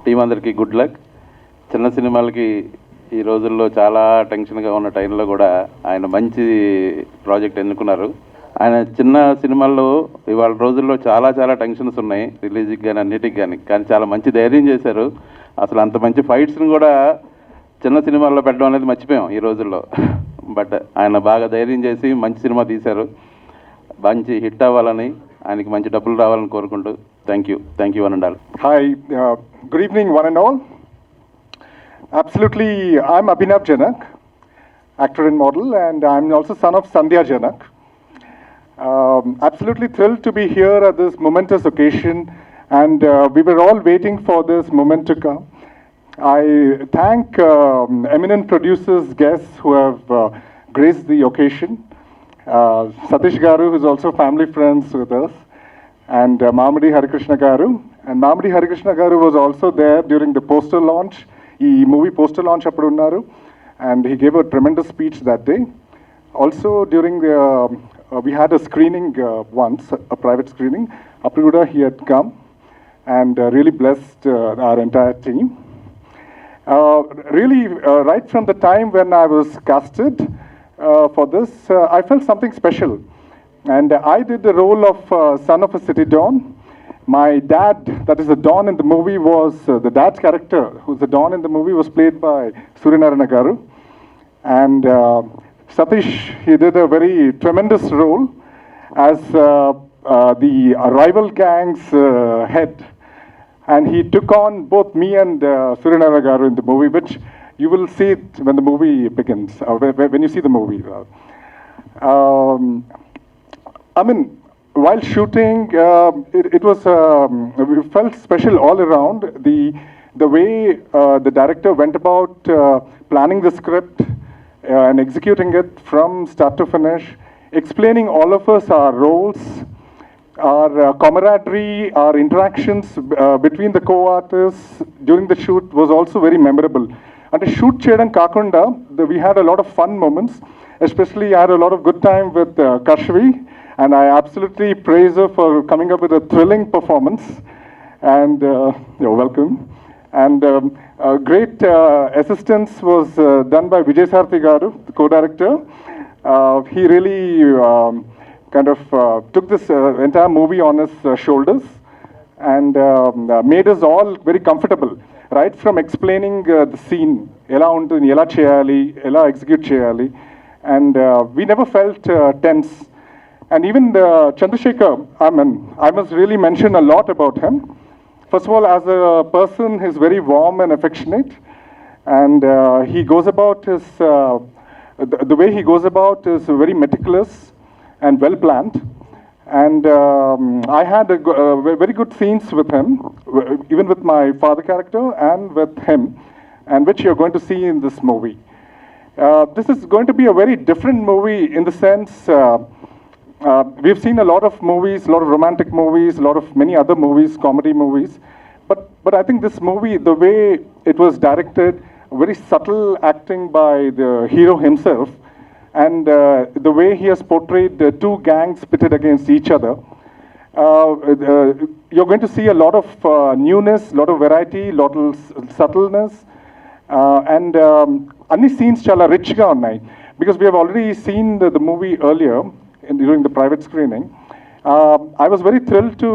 Team అందరికీ good luck. చిన్న సినిమాలకి ఈ రోజుల్లో చాలా టెన్షన్గా ఉన్న టైంలో కూడా ఆయన మంచి ప్రాజెక్ట్ ఎన్నుకున్నారు. ఆయన చిన్న సినిమాల్లో ఇవాళ రోజుల్లో చాలా చాలా టెన్షన్స్ ఉన్నాయి, రిలీజ్కి కానీ అన్నిటికి కానీ చాలా మంచి ధైర్యం చేశారు. అసలు అంత మంచి ఫైట్స్ని కూడా చిన్న సినిమాల్లో పెట్టడం అనేది మర్చిపోయాం ఈ రోజుల్లో. బట్ ఆయన బాగా ధైర్యం చేసి మంచి సినిమా తీశారు. మంచి హిట్ అవ్వాలని, ఆయనకి మంచి డబ్బులు రావాలని కోరుకుంటూ thank you one and all. Hi, good evening one and all. Absolutely, I'm Abhinav Janak, actor and model, and I'm also son of Sandhya Janak. Absolutely thrilled to be here at this momentous occasion, and we were all waiting for this moment to come. I thank eminent producers, guests who have graced the occasion. Satish Garu, who's also family friends with us, and Mamadi Harikrishna Garu. And Mamadi Harikrishna Garu was also there during the poster launch, the movie poster launch appudu unnaru, and he gave a tremendous speech that day. Also during the, we had a screening once, a private screening, appudu kuda he had come and really blessed our entire team. Really, right from the time when I was casted for this, I felt something special. And I did the role of son of a city don. My dad, that is the don in the movie, was the dad's character, who's the don in the movie, was played by Suryanarayana Garu. And Satish, he did a very tremendous role as the rival gang's head. And he took on both me and Suryanarayana Garu in the movie, which you will see it when the movie begins, when you see the movie. I mean, while shooting, it was, we felt special all around. The way the director went about planning the script and executing it from start to finish, explaining all of us our roles, our camaraderie, our interactions between the co-artists during the shoot was also very memorable. And the shoot cheyadam kakunda, we had a lot of fun moments. Especially, I had a lot of good time with Kashvi, and I absolutely praise her for coming up with a thrilling performance. And you're welcome. And great assistance was done by Vijay Sarthi Garu, the co-director. He really kind of took this entire movie on his shoulders and made us all very comfortable, right from explaining the scene, ela untundi, ela cheyali, ela execute cheyali, and we never felt tense. And even Chandrasekhar, I mean, I must really mention a lot about him. First of all, as a person, he's very warm and affectionate, and he goes about his, the way he goes about is very meticulous and well planned. And I had very good scenes with him, even with my father character and with him, and which you're going to see in this movie. This is going to be a very different movie in the sense, we've seen a lot of movies, a lot of romantic movies, a lot of many other movies, comedy movies, but I think this movie, the way it was directed, very subtle acting by the hero himself, and the way he has portrayed two gangs pitted against each other, you're going to see a lot of newness, a lot of variety, a lot of subtleness, and any scenes chala rich ga unnai, because we have already seen the movie earlier during the private screening. I was very thrilled to,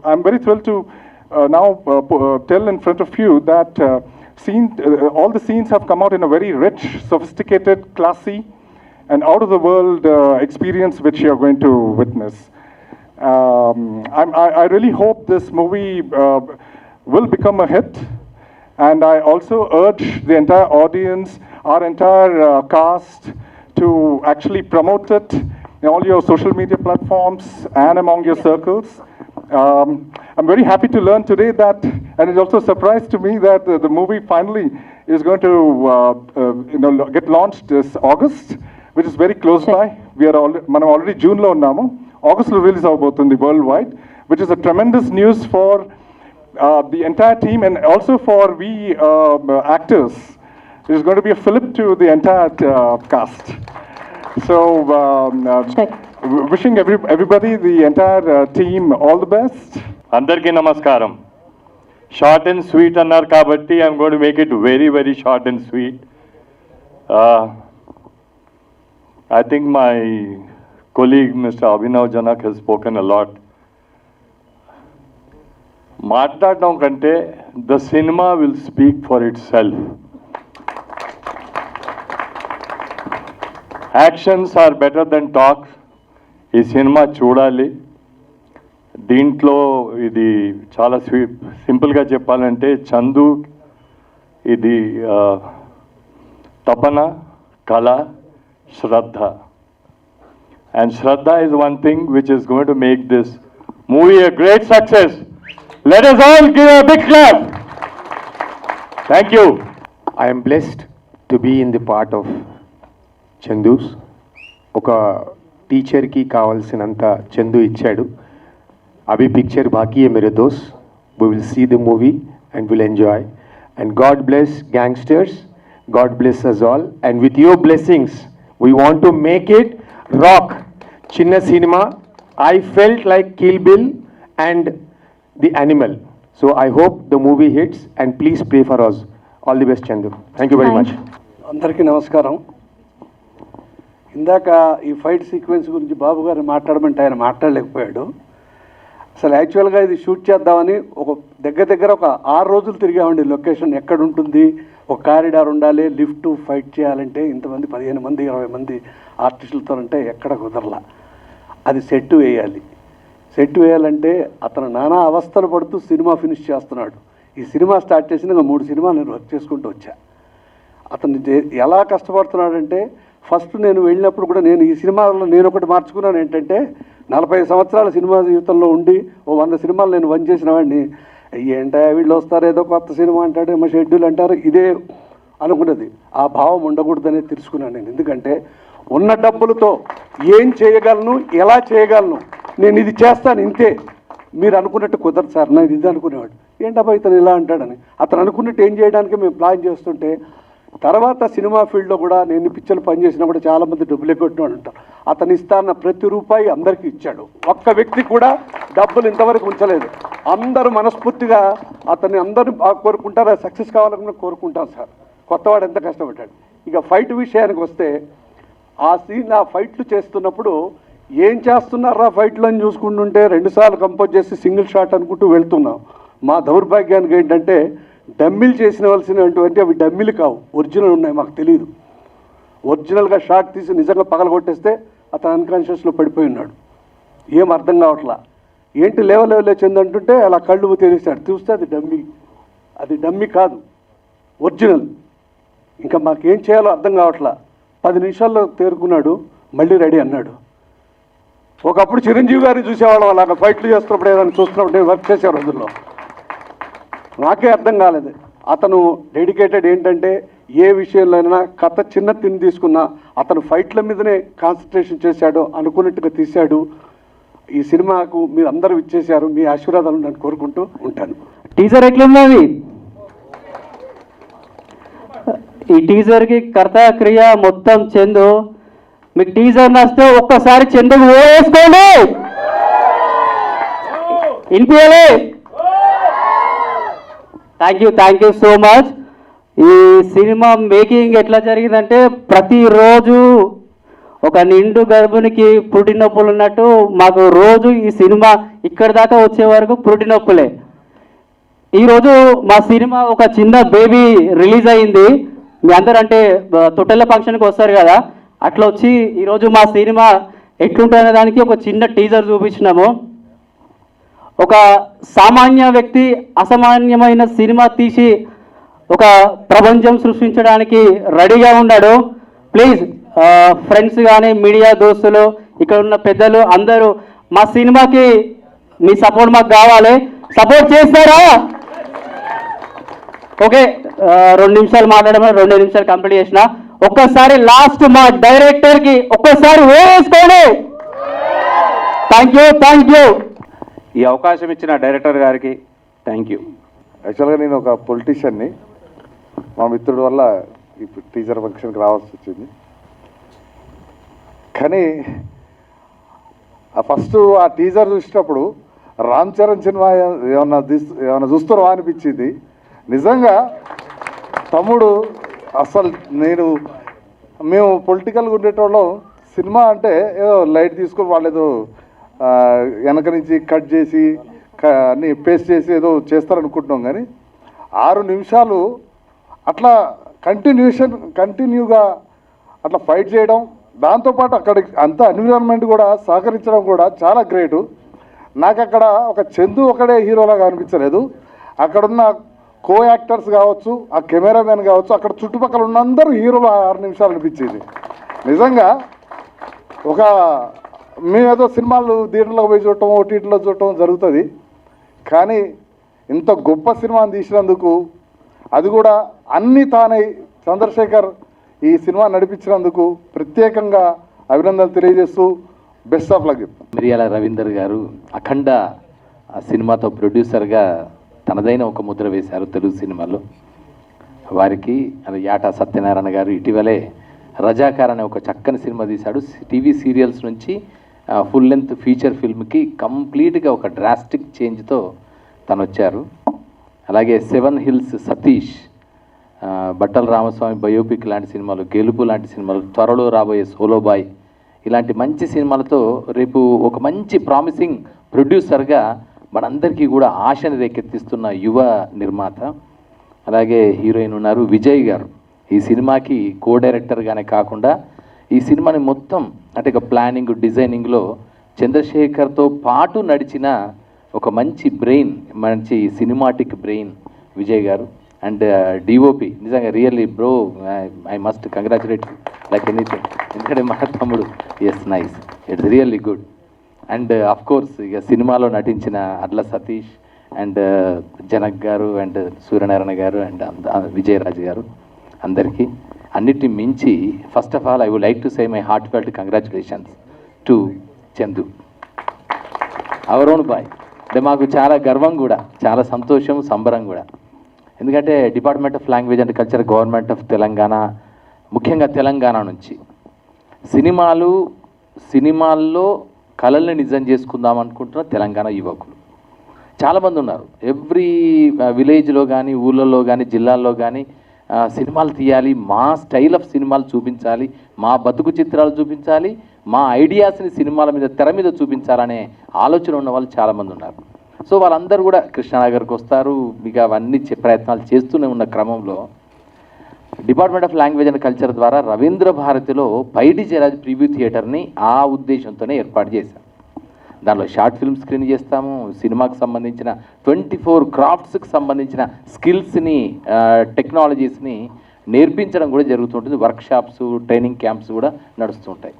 I'm very thrilled to now tell in front of you that all the scenes have come out in a very rich, sophisticated, classy, and out of the world experience which you are going to witness. I really hope this movie will become a hit, and I also urge the entire audience, our entire cast, to actually promote it in all your social media platforms and among your circles. I'm very happy to learn today that, and it's also a surprise to me that the movie finally is going to get launched this August, which is very close by. We are already June lo unnamu, August lo release avbotundi worldwide, which is a tremendous news for the entire team and also for we actors. It is going to be a fillip to the entire cast. So, wishing everybody, the entire team, all the best. అందరికీ నమస్కారం. Short and sweet అన్నారు కాబట్టి I'm going to make it very very short and sweet. I think my colleague Mr. Abhinav Janak has spoken a lot. మాట్లాడడం కంటే the cinema will speak for itself. Actions are better than talks. ఈ సినిమా చూడాలి. దీంట్లో ఇది చాలా సింపుల్గా చెప్పాలంటే చందు ఇది తపన, కళ, శ్రద్ధ. And Shraddha is one thing which is going to make this movie a great success. Let us all give a big clap. Thank you. I am blessed to be in the part of Chandus. ఒక టీచర్కి కావాల్సినంత చందు ఇచ్చాడు. అభి picture బాకీ high మేరే దోస్త్. We will see the movie and will enjoy. And God bless gangsters. God bless us all. And with your blessings, we want to make it rock. Chinna cinema. I felt like Kill Bill and The Animal. So I hope the movie hits and please pray for us. All the best, Chandu. Thank you very much. అందరికీ నమస్కారం. ఇందాక ఈ fight sequence గురించి బాబు గారు మాట్లాడమంటే ఆయన మాట్లాడలేకపోయాడు. అసలు యాక్చువల్గా ఇది షూట్ చేద్దామని ఒక దగ్గర ఒక 6 రోజులు తిరిగామండి. లొకేషన్ ఎక్కడ ఉంటుంది, ఒక కారిడార్ ఉండాలి, లిఫ్ట్, ఫైట్ చేయాలంటే ఇంతమంది 15 మంది 20 మంది ఆర్టిస్టులతో అంటే ఎక్కడ కుదరలా. అది సెట్ వేయాలి. సెట్ వేయాలంటే అతను నానా అవస్థలు పడుతూ సినిమా ఫినిష్ చేస్తున్నాడు. ఈ సినిమా స్టార్ట్ చేసిన 3 సినిమాలు నేను వర్క్ చేసుకుంటూ వచ్చా. అతను ఎలా కష్టపడుతున్నాడంటే ఫస్ట్ నేను వెళ్ళినప్పుడు కూడా నేను ఈ సినిమాలో నేను ఒకటి మార్చుకున్నాను ఏంటంటే 40 సంవత్సరాల సినిమా జీవితంలో ఉండి 100 సినిమాలు నేను వన్ చేసిన వాడిని ఏంటో వీళ్ళు వస్తారు ఏదో కొత్త సినిమా అంటాడు మా షెడ్యూల్ అంటారు ఇదే అనుకున్నది. ఆ భావం ఉండకూడదనే తెలుసుకున్నాను నేను. ఎందుకంటే ఉన్న డబ్బులతో ఏం చేయగలను, ఎలా చేయగలను, నేను ఇది చేస్తాను ఇంతే. మీరు అనుకున్నట్టు కుదరదు సార్, నేను ఇది అనుకునేవాడు. ఏంటబ్బా ఇతను ఇలా అంటాడని. అతను అనుకున్నట్టు ఏం చేయడానికి మేము ప్లాన్ చేస్తుంటే తర్వాత సినిమా ఫీల్డ్లో కూడా నేను పిక్చర్లు పనిచేసినా కూడా చాలామంది డబ్బులు ఎగ్గొట్టినాడు అంటారు. అతను ఇస్తాన్న ప్రతి రూపాయి అందరికీ ఇచ్చాడు. ఒక్క వ్యక్తి కూడా డబ్బులు ఇంతవరకు ఉంచలేదు. అందరూ మనస్ఫూర్తిగా అతన్ని అందరూ కోరుకుంటారు, సక్సెస్ కావాలని కోరుకుంటాం సార్. కొత్తవాడు ఎంత కష్టపడ్డాడు. ఇక ఫైట్ విషయానికి వస్తే ఆ ఫైట్లు చేస్తున్నప్పుడు ఏం చేస్తున్నారా ఫైట్లు అని చూసుకుంటుంటే 2 సార్లు కంపోజ్ చేసి సింగిల్ షాట్ అనుకుంటూ వెళ్తున్నాం. మా దౌర్భాగ్యానికి ఏంటంటే డమ్మిలు చేసినవలసినటువంటి అవి డమ్మిలు కావు, ఒరిజినల్ ఉన్నాయి. మాకు తెలియదు. ఒరిజినల్గా షాట్ తీసి నిజంగా పగలగొట్టేస్తే అతను అన్కాన్షియస్లో పడిపోయి ఉన్నాడు. ఏం అర్థం కావట్లా. ఏంటి లేవలే చెందంటుంటే అలా కళ్ళు తెలిసాడు. చూస్తే అది డమ్మి కాదు, ఒరిజినల్. ఇంకా మాకేం చేయాలో అర్థం కావట్లా. 10 నిమిషాల్లో తేరుకున్నాడు, మళ్ళీ రెడీ అన్నాడు. ఒకప్పుడు చిరంజీవి గారిని చూసేవాళ్ళం అలాగా ఫైట్లు చేస్తున్నప్పుడు ఏదైనా చూస్తున్నప్పుడు నేను వర్క్ చేసే రోజుల్లో నాకే అర్థం కాలేదు. అతను డెడికేటెడ్. ఏంటంటే ఏ విషయంలో అయినా కథ చిన్న తిని తీసుకున్నా అతను ఫైట్ల మీదనే కాన్సన్ట్రేషన్ చేశాడు, అనుకున్నట్టుగా తీశాడు. ఈ సినిమాకు మీరు అందరూ ఇచ్చేశారు. మీ ఆశీర్వాదాలు నేను కోరుకుంటూ ఉంటాను. టీజర్ ఎట్లున్నది? ఈ టీజర్కి కర్త క్రియ మొత్తం చందు. మీకు టీజర్ నచ్చితే ఒక్కసారి చందుకు వేసుకోండి. వినిపించాలి. Thank you so much. ఈ సినిమా మేకింగ్ ఎట్లా జరిగిందంటే ప్రతిరోజు ఒక నిండు గర్భిణికి పురిటి నొప్పులు ఉన్నట్టు మాకు రోజు ఈ సినిమా ఇక్కడి దాకా వచ్చే వరకు పురిటి నొప్పులే. ఈరోజు మా సినిమా ఒక చిన్న బేబీ రిలీజ్ అయింది. మీ అందరూ అంటే తొట్టెల ఫంక్షన్కి వస్తారు కదా, అట్లా వచ్చి ఈరోజు మా సినిమా ఎట్లుంటుందనే దానికి ఒక చిన్న టీజర్ చూపించినాము. ఒక సామాన్య వ్యక్తి అసామాన్యమైన సినిమా తీసి ఒక ప్రపంచం సృష్టించడానికి రెడీగా ఉన్నాడు. ప్లీజ్ ఫ్రెండ్స్ కానీ మీడియా దోస్తులు ఇక్కడ ఉన్న పెద్దలు అందరూ మా సినిమాకి మీ సపోర్ట్ మాకు కావాలి. సపోర్ట్ చేస్తారా? ఓకే, 2 నిమిషాలు మాట్లాడమని 2 నిమిషాలు కంప్లీట్ చేసిన. ఒక్కసారి లాస్ట్ మా డైరెక్టర్కి ఒక్కసారి వేసుకోండి. Thank you. ఈ అవకాశం ఇచ్చిన డైరెక్టర్ గారికి థ్యాంక్ యూ. యాక్చువల్గా నేను ఒక పొలిటీషియన్ని. మా మిత్రుడి వల్ల ఈ టీచర్ ఫంక్షన్కి రావాల్సి వచ్చింది. కానీ ఫస్ట్ ఆ టీజర్ చూసినప్పుడు రామ్ చరణ్ సినిమా ఏమన్నా చూస్తారో అనిపించింది. నిజంగా తమ్ముడు అసలు మేము పొలిటికల్గా ఉండేటోళ్ళం, సినిమా అంటే ఏదో లైట్ తీసుకొని వాళ్ళు ఏదో వెనక నుంచి కట్ చేసి అన్నీ పేస్ట్ చేసి ఏదో చేస్తారనుకుంటున్నాం. కానీ 6 నిమిషాలు అట్లా కంటిన్యూగా అట్లా ఫైట్ చేయడం, దాంతోపాటు అక్కడ అంత ఎన్విరాన్మెంట్ కూడా సహకరించడం కూడా చాలా గ్రేటు. నాకు అక్కడ ఒక చందు ఒకడే హీరోలాగా అనిపించలేదు, అక్కడున్న కో యాక్టర్స్ కావచ్చు, ఆ కెమెరామెన్ కావచ్చు, అక్కడ చుట్టుపక్కల ఉన్న అందరూ హీరోలు 6 నిమిషాలు అనిపించేది. నిజంగా మేమేదో సినిమాలు థియేటర్లో పోయి చూడటం, ఓటీటీలో చూడటం జరుగుతుంది, కానీ ఇంత గొప్ప సినిమాని తీసినందుకు, అది కూడా అన్నీ తానై చంద్రశేఖర్ ఈ సినిమా నడిపించినందుకు ప్రత్యేకంగా అభినందనలు తెలియజేస్తూ బెస్ట్ ఆఫ్ లక్ చెప్తాను. మిరియాల రవీందర్ గారు అఖండ సినిమాతో ప్రొడ్యూసర్గా తనదైన ఒక ముద్ర వేశారు తెలుగు సినిమాలో. వారికి యాటా సత్యనారాయణ గారు ఇటీవలే రజాకార్ అనే ఒక చక్కని సినిమా తీశాడు. టీవీ సీరియల్స్ నుంచి ఫుల్ లెంత్ ఫీచర్ ఫిల్మ్కి కంప్లీట్గా ఒక డ్రాస్టిక్ చేంజ్తో తను వచ్చారు. అలాగే 7 హిల్స్ సతీష్, బట్టల రామస్వామి బయోపిక్ లాంటి సినిమాలు, గెలుపు లాంటి సినిమాలు, త్వరలో రాబోయే సోలోబాయ్ ఇలాంటి మంచి సినిమాలతో రేపు ఒక మంచి ప్రామిసింగ్ ప్రొడ్యూసర్గా మనందరికీ కూడా ఆశని రేకెత్తిస్తున్న యువ నిర్మాత. అలాగే హీరోయిన్ ఉన్నారు విజయ్ గారు. ఈ సినిమాకి కో డైరెక్టర్గానే కాకుండా ఈ సినిమాని మొత్తం అంటే ఇక ప్లానింగ్ డిజైనింగ్లో చంద్రశేఖర్తో పాటు నడిచిన ఒక మంచి బ్రెయిన్, మంచి cinematic brain Vijay garu. And DOP నిజంగా really bro, I must congratulate like anything. ఎందుకంటే మా తమ్ముడు is nice, it's really good. And of course ఇక సినిమాలో నటించిన అడ్ల సతీష్ అండ్ జనక్ గారు అండ్ సూర్యనారాయణ గారు అండ్ విజయరాజు గారు, అందరికీ అన్నిటిని మించి first of all I would like to say my heartfelt congratulations to Chandu, our own boy. అంటే మాకు చాలా గర్వం కూడా, చాలా సంతోషం, సంబరం కూడా. ఎందుకంటే department of language and culture, government of Telangana, ముఖ్యంగా తెలంగాణ నుంచి సినిమాల్లో కళల్ని నిజం చేసుకుందాం అనుకుంటున్న తెలంగాణ యువకులు చాలామంది ఉన్నారు. ఎవ్రీ విలేజ్లో కానీ, ఊళ్ళల్లో కానీ, జిల్లాల్లో కానీ సినిమాలు తీయాలి, మా స్టైల్ ఆఫ్ సినిమాలు చూపించాలి, మా బతుకు చిత్రాలు చూపించాలి, మా ఐడియాస్ని సినిమాల మీద తెర మీద చూపించాలనే ఆలోచన ఉన్న వాళ్ళు చాలామంది ఉన్నారు. సో వాళ్ళందరూ కూడా కృష్ణానగర్కి వస్తారు, మీకు అవన్నీ ప్రయత్నాలు చేస్తూనే ఉన్న క్రమంలో department of language and culture ద్వారా రవీంద్ర భారతిలో పైడి జయరాజ్ ప్రివ్యూ థియేటర్ని ఆ ఉద్దేశంతోనే ఏర్పాటు చేశాం. దానిలో షార్ట్ ఫిల్మ్ స్క్రీన్ చేస్తాము, సినిమాకి సంబంధించిన 24 క్రాఫ్ట్స్కి సంబంధించిన స్కిల్స్ని, టెక్నాలజీస్ని నేర్పించడం కూడా జరుగుతుంటుంది. వర్క్షాప్స్, ట్రైనింగ్ క్యాంప్స్ కూడా నడుస్తుంటాయి.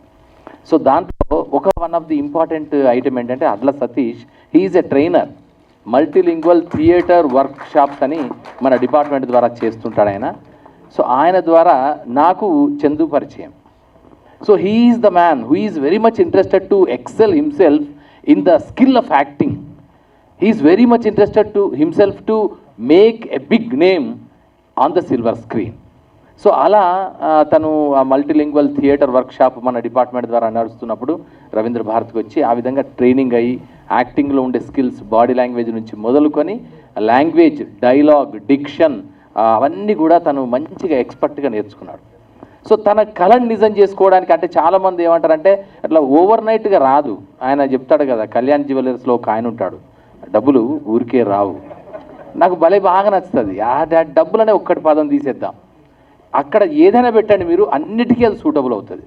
సో దాంట్లో one of the important item ఏంటంటే అడ్ల సతీష్, హీఈస్ ఎ ట్రైనర్, మల్టీలింగ్వల్ థియేటర్ వర్క్షాప్స్ అని మన డిపార్ట్మెంట్ ద్వారా చేస్తుంటాడు ఆయన. సో ఆయన ద్వారా నాకు చందు పరిచయం. So he is the man who is very much interested to excel himself in the skill of acting. He is very much interested to himself to make a big name on the silver screen. So అలా తను ఆ multilingual theatre workshop మన department ద్వారా నడుస్తున్నప్పుడు రవీంద్ర భారతికి వచ్చి ఆ విధంగా ట్రైనింగ్ అయ్యి యాక్టింగ్లో ఉండే స్కిల్స్, బాడీ లాంగ్వేజ్ నుంచి మొదలుకొని లాంగ్వేజ్, డైలాగ్, డిక్షన్ అవన్నీ కూడా తను మంచిగా ఎక్స్పర్ట్గా నేర్చుకున్నాడు. సో తన కళను నిజం చేసుకోవడానికి, అంటే చాలామంది ఏమంటారంటే అట్లా ఓవర్ నైట్గా రాదు. ఆయన చెప్తాడు కదా, కళ్యాణ్ జ్యువెలర్స్లో ఒక ఆయన ఉంటాడు, డబ్బులు ఊరికే రావు. నాకు భలే బాగా నచ్చుతుంది. ఆ డబ్బులనే ఒక్కటి పదం తీసేద్దాం, అక్కడ ఏదైనా పెట్టండి మీరు, అన్నిటికీ అది సూటబుల్ అవుతుంది.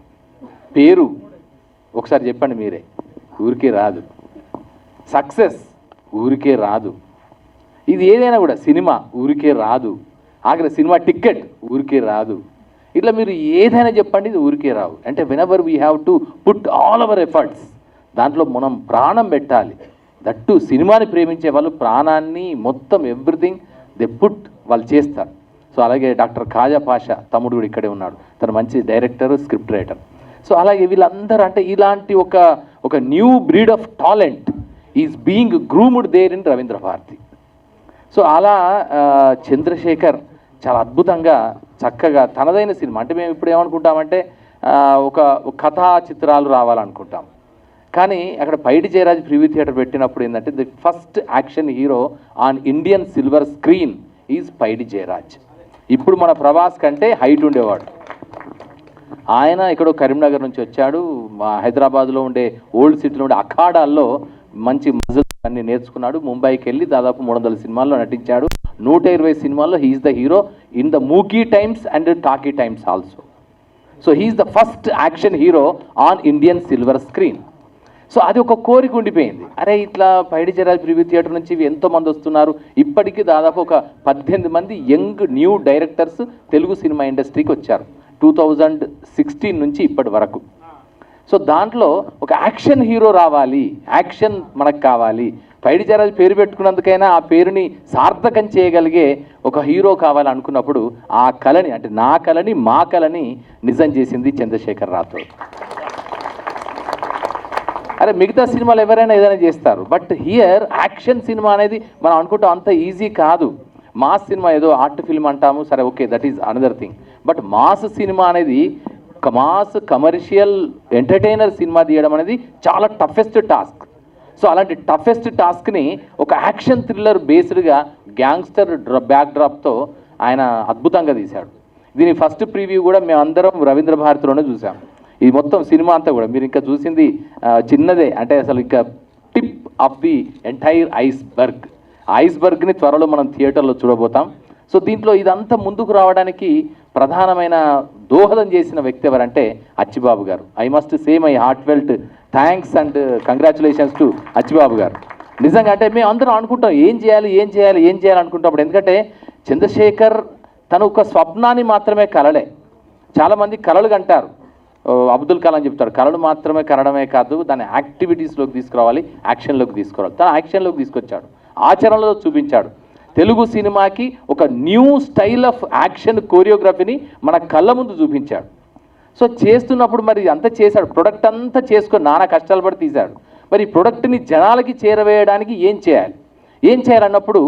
పేరు ఒకసారి చెప్పండి మీరే, ఊరికే రాదు. సక్సెస్ ఊరికే రాదు. ఇది ఏదైనా కూడా, సినిమా ఊరికే రాదు. ఆఖరి సినిమా టికెట్ ఊరికే రాదు. ఇట్లా మీరు ఏదైనా చెప్పండి, ఇది ఊరికే రావు. అంటే whenever we have to put all our efforts, దాంట్లో మనం ప్రాణం పెట్టాలి. దట్టు సినిమాని ప్రేమించే వాళ్ళు ప్రాణాన్ని మొత్తం ఎవ్రీథింగ్ దే పుట్ వాళ్ళు చేస్తారు. సో అలాగే డాక్టర్ ఖాజా పాషా తమ్ముడు కూడా ఇక్కడే ఉన్నాడు, తను మంచి డైరెక్టర్, స్క్రిప్ట్ రైటర్. సో అలాగే వీళ్ళందరూ అంటే ఇలాంటి ఒక new breed of talent is being groomed there in Ravindra Bharathi. So అలా చంద్రశేఖర్ చాలా అద్భుతంగా చక్కగా తనదైన సినిమా, అంటే మేము ఇప్పుడు ఏమనుకుంటామంటే ఒక కథా చిత్రాలు రావాలనుకుంటాం, కానీ అక్కడ పైడి జయరాజ్ ప్రివ్యూ థియేటర్ పెట్టినప్పుడు ఏంటంటే the first action hero on Indian silver screen is Paidi Jayaraj. ఇప్పుడు మన ప్రభాస్ కంటే హైట్ ఉండేవాడు ఆయన. ఇక్కడ కరీంనగర్ నుంచి వచ్చాడు, మా హైదరాబాద్లో ఉండే ఓల్డ్ సిటీలో ఉండే అఖాడాల్లో మంచి మజిల్ అన్ని నేర్చుకున్నాడు. ముంబైకి వెళ్ళి దాదాపు 300 సినిమాల్లో నటించాడు. 120 సినిమాల్లో హీఈస్ ద హీరో ఇన్ ద మూకీ times and talkie times also. So he's the first action hero on Indian silver screen. So అది ఒక కోరిక ఉండిపోయింది. అరే ఇట్లా పైడి జయరాజ్ ప్రివ్యూ థియేటర్ నుంచి ఎంతోమంది వస్తున్నారు. ఇప్పటికీ దాదాపు ఒక 18 మంది young new directors Telugu cinema ఇండస్ట్రీకి వచ్చారు 2016 నుంచి ఇప్పటి వరకు. సో దాంట్లో ఒక యాక్షన్ హీరో రావాలి, యాక్షన్ మనకు కావాలి. పైడి జయరాజ్ పేరు పెట్టుకున్నందుకైనా ఆ పేరుని సార్థకం చేయగలిగే ఒక హీరో కావాలనుకున్నప్పుడు ఆ కళని, అంటే నా కళని, మా కళని నిజం చేసింది చంద్రశేఖర్ రాథోడ్. అరే మిగతా సినిమాలు ఎవరైనా ఏదైనా చేస్తారు, బట్ హియర్ యాక్షన్ సినిమా అనేది మనం అనుకుంటాం అంత ఈజీ కాదు. మాస్ సినిమా ఏదో ఆర్ట్ ఫిల్మ్ అంటాము, సరే okay, that is another thing. But mass cinema అనేది, మాస్ కమర్షియల్ ఎంటర్టైనర్ సినిమా తీయడం అనేది చాలా టఫెస్ట్ టాస్క్. సో అలాంటి టఫెస్ట్ టాస్క్ని ఒక యాక్షన్ థ్రిల్లర్ బేస్డ్గా గ్యాంగ్స్టర్ బ్యాక్డ్రాప్తో ఆయన అద్భుతంగా తీశాడు. దీని ఫస్ట్ ప్రివ్యూ కూడా మేమందరం రవీంద్ర భారతిలోనే చూసాం. ఈ మొత్తం సినిమా అంతా కూడా మీరు ఇంకా చూసింది చిన్నదే, అంటే అసలు ఇంకా టిప్ ఆఫ్ ది ఎంటైర్ ఐస్బర్గ్ని త్వరలో మనం థియేటర్లో చూడబోతాం. సో దీంట్లో ఇదంతా ముందుకు రావడానికి ప్రధానమైన దోహదం చేసిన వ్యక్తి ఎవరంటే అచ్చిబాబు గారు. I must say my heartfelt thanks and congratulations to Achibabu గారు. నిజంగా అంటే మేము అందరం అనుకుంటాం ఏం చేయాలి అనుకుంటాం. ఎందుకంటే చంద్రశేఖర్ తను ఒక స్వప్నాన్ని మాత్రమే కలలే. చాలామంది కలలు కంటారు, అబ్దుల్ కలాం చెప్తారు కళలు మాత్రమే కనడమే కాదు, దాన్ని యాక్టివిటీస్లోకి తీసుకురావాలి, యాక్షన్లోకి తీసుకురావాలి. తను యాక్షన్లోకి తీసుకొచ్చాడు, ఆచరణలో చూపించాడు. తెలుగు సినిమాకి ఒక న్యూ స్టైల్ ఆఫ్ యాక్షన్ కోరియోగ్రఫీని మన కళ్ళ ముందు చూపించాడు. సో చేస్తున్నప్పుడు మరి అంతా చేశాడు, ప్రొడక్ట్ అంతా చేసుకొని నానా కష్టాలు పడి తీశాడు. మరి ఈ ప్రొడక్ట్ని జనాలకి చేరవేయడానికి ఏం చేయాలన్నప్పుడు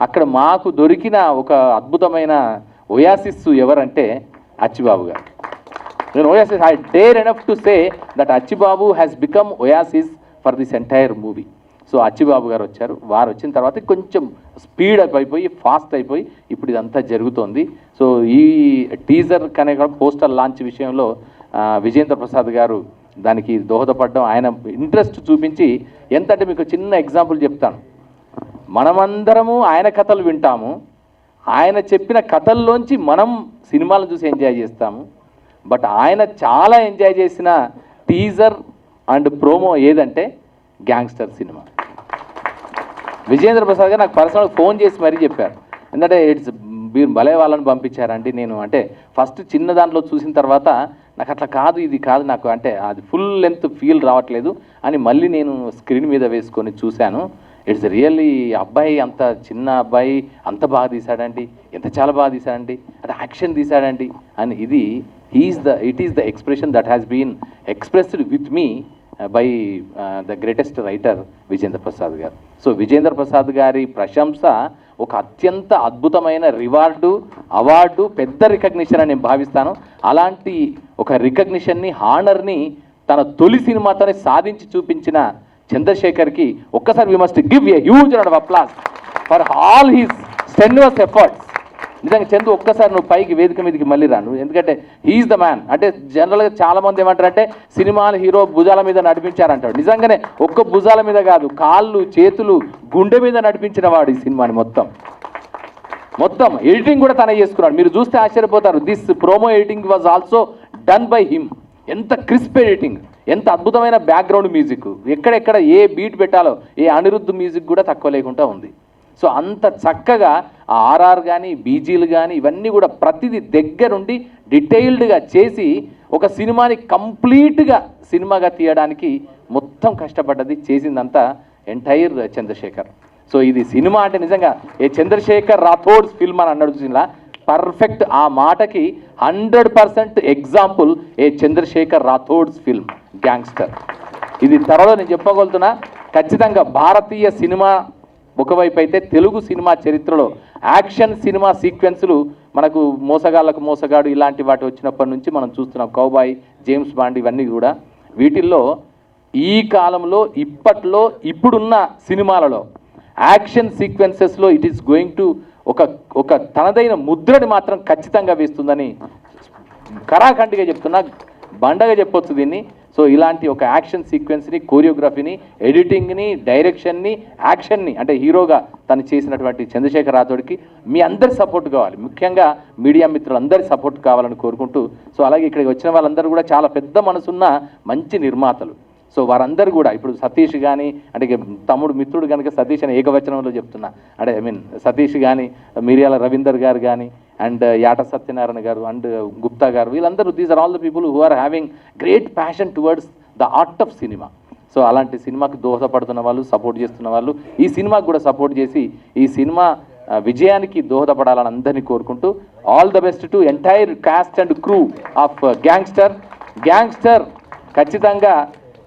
అక్కడ మాకు దొరికిన ఒక అద్భుతమైన ఒయాసిస్ ఎవరంటే అచ్చిబాబు గారు. నేను Oasis, I dare enough to say that Achibabu has become Oasis for this entire movie. So Achibabu గారు వచ్చారు. వారు వచ్చిన తర్వాత కొంచెం స్పీడ్ అయిపోయి ఫాస్ట్ అయిపోయి ఇప్పుడు ఇదంతా జరుగుతోంది. సో ఈ టీజర్ కనే పోస్టర్ లాంచ్ విషయంలో విజేంద్ర ప్రసాద్ గారు దానికి దోహదపడడం, ఆయన ఇంట్రెస్ట్ చూపించి ఎంత అంటే మీకు చిన్న ఎగ్జాంపుల్ చెప్తాను. మనమందరము ఆయన కథలు వింటాము, ఆయన చెప్పిన కథల్లోంచి మనం సినిమాలను చూసి ఎంజాయ్ చేస్తాము. బట్ ఆయన చాలా ఎంజాయ్ చేసిన టీజర్ అండ్ ప్రోమో ఏదంటే గ్యాంగ్స్టర్ సినిమా. విజేంద్ర ప్రసాద్ గారు నాకు పర్సనల్గా ఫోన్ చేసి మరీ చెప్పారు, ఎందుకంటే మీరు భలే వాళ్ళని పంపించారండి. నేను అంటే ఫస్ట్ చిన్న దాంట్లో చూసిన తర్వాత నాకు అట్లా కాదు, ఇది కాదు, నాకు అంటే అది ఫుల్ లెంత్ ఫీల్ రావట్లేదు అని మళ్ళీ నేను స్క్రీన్ మీద వేసుకొని చూశాను. ఇట్స్ రియల్లీ అబ్బాయి, అంత చిన్న అబ్బాయి అంత బాగా తీశాడండి, ఎంత చాలా బాగా తీశాడండి, అంటే యాక్షన్ తీశాడండి అని. ఇది it is the expression that has been expressed with me by the greatest writer Vijendra Prasad గారు. సో విజేంద్ర ప్రసాద్ గారి ప్రశంస ఒక అత్యంత అద్భుతమైన అవార్డు, పెద్ద రికగ్నిషన్ అని నేను భావిస్తాను. అలాంటి ఒక రికగ్నిషన్ని, హానర్ని తన తొలి సినిమాతోనే సాధించి చూపించిన చంద్రశేఖర్కి ఒక్కసారి we must give a huge round of applause for all his strenuous efforts. నిజంగా చందు ఒక్కసారి నువ్వు పైకి వేదిక మీదకి మళ్ళీ రాను, ఎందుకంటే హీఈస్ ద మ్యాన్. అంటే జనరల్గా చాలామంది ఏమంటారంటే సినిమాలు హీరో భుజాల మీద నడిపించారంటాడు. నిజంగానే ఒక్క భుజాల మీద కాదు, కాళ్ళు, చేతులు, గుండె మీద నడిపించిన వాడు ఈ సినిమాని మొత్తం ఎడిటింగ్ కూడా తనే చేసుకున్నాడు. మీరు చూస్తే ఆశ్చర్యపోతారు. This promo editing was also done by him. ఎంత క్రిస్ప్ ఎడిటింగ్, ఎంత అద్భుతమైన బ్యాక్గ్రౌండ్ మ్యూజిక్, ఎక్కడెక్కడ ఏ బీట్ పెట్టాలో, ఏ అనిరుద్ధ్ మ్యూజిక్ కూడా తక్కువ లేకుండా ఉంది. సో అంత చక్కగా ఆ ఆర్ఆర్ కానీ, బీజీలు కానీ, ఇవన్నీ కూడా ప్రతిదీ దగ్గరుండి డీటెయిల్డ్గా చేసి ఒక సినిమాని కంప్లీట్గా సినిమాగా తీయడానికి మొత్తం కష్టపడ్డది, చేసిందంతా ఎంటైర్ చంద్రశేఖర్. సో ఇది సినిమా అంటే నిజంగా ఏ చంద్రశేఖర్ రాథోడ్స్ ఫిల్మ్ అని అన్నాడు చూసినా, పర్ఫెక్ట్ ఆ మాటకి 100% ఎగ్జాంపుల్ ఏ చంద్రశేఖర్ రాథోడ్స్ ఫిల్మ్ గ్యాంగ్స్టర్. ఇది త్వరలో నేను చెప్పగలుగుతున్నా. ఖచ్చితంగా భారతీయ సినిమా ఒకవైపు అయితే తెలుగు సినిమా చరిత్రలో యాక్షన్ సినిమా సీక్వెన్సులు మనకు మోసగాళ్ళకు మోసగాడు ఇలాంటి వాటి వచ్చినప్పటి నుంచి మనం చూస్తున్నాం. కౌబాయ్, జేమ్స్ బాండ్, ఇవన్నీ కూడా వీటిల్లో ఈ కాలంలో ఇప్పట్లో ఇప్పుడున్న సినిమాలలో యాక్షన్ సీక్వెన్సెస్లో ఇట్ ఈస్ గోయింగ్ టు ఒక తనదైన ముద్రని మాత్రం ఖచ్చితంగా వేస్తుందని కరాఖండిగా చెప్తున్నా, బండగా చెప్పొచ్చు దీన్ని. సో ఇలాంటి ఒక యాక్షన్ సీక్వెన్స్ని, కోరియోగ్రఫీని, ఎడిటింగ్ని, డైరెక్షన్ని, యాక్షన్ని అంటే హీరోగా తను చేసినటువంటి చంద్రశేఖర్ రాథోడ్కి మీ అందరి సపోర్ట్ కావాలి, ముఖ్యంగా మీడియా మిత్రులందరి సపోర్ట్ కావాలని కోరుకుంటూ, సో అలాగే ఇక్కడికి వచ్చిన వాళ్ళందరూ కూడా చాలా పెద్ద మనసున్న మంచి నిర్మాతలు. సో వారందరూ కూడా ఇప్పుడు సతీష్ కానీ, అంటే తమ్ముడు మిత్రుడు కనుక సతీష్ అని ఏకవచనంలో చెప్తున్నా, అంటే సతీష్ కానీ, మిరియాల రవీందర్ గారు కానీ, అండ్ యాట సత్యనారాయణ గారు అండ్ గుప్తా గారు, వీళ్ళందరూ these are all the people who are having great passion towards the art of cinema. So అలాంటి సినిమాకి దోహదపడుతున్న వాళ్ళు, సపోర్ట్ చేస్తున్న వాళ్ళు, ఈ సినిమాకి కూడా సపోర్ట్ చేసి ఈ సినిమా విజయానికి దోహదపడాలని అందరినీ కోరుకుంటూ, all the best to entire cost and crew of gangster ఖచ్చితంగా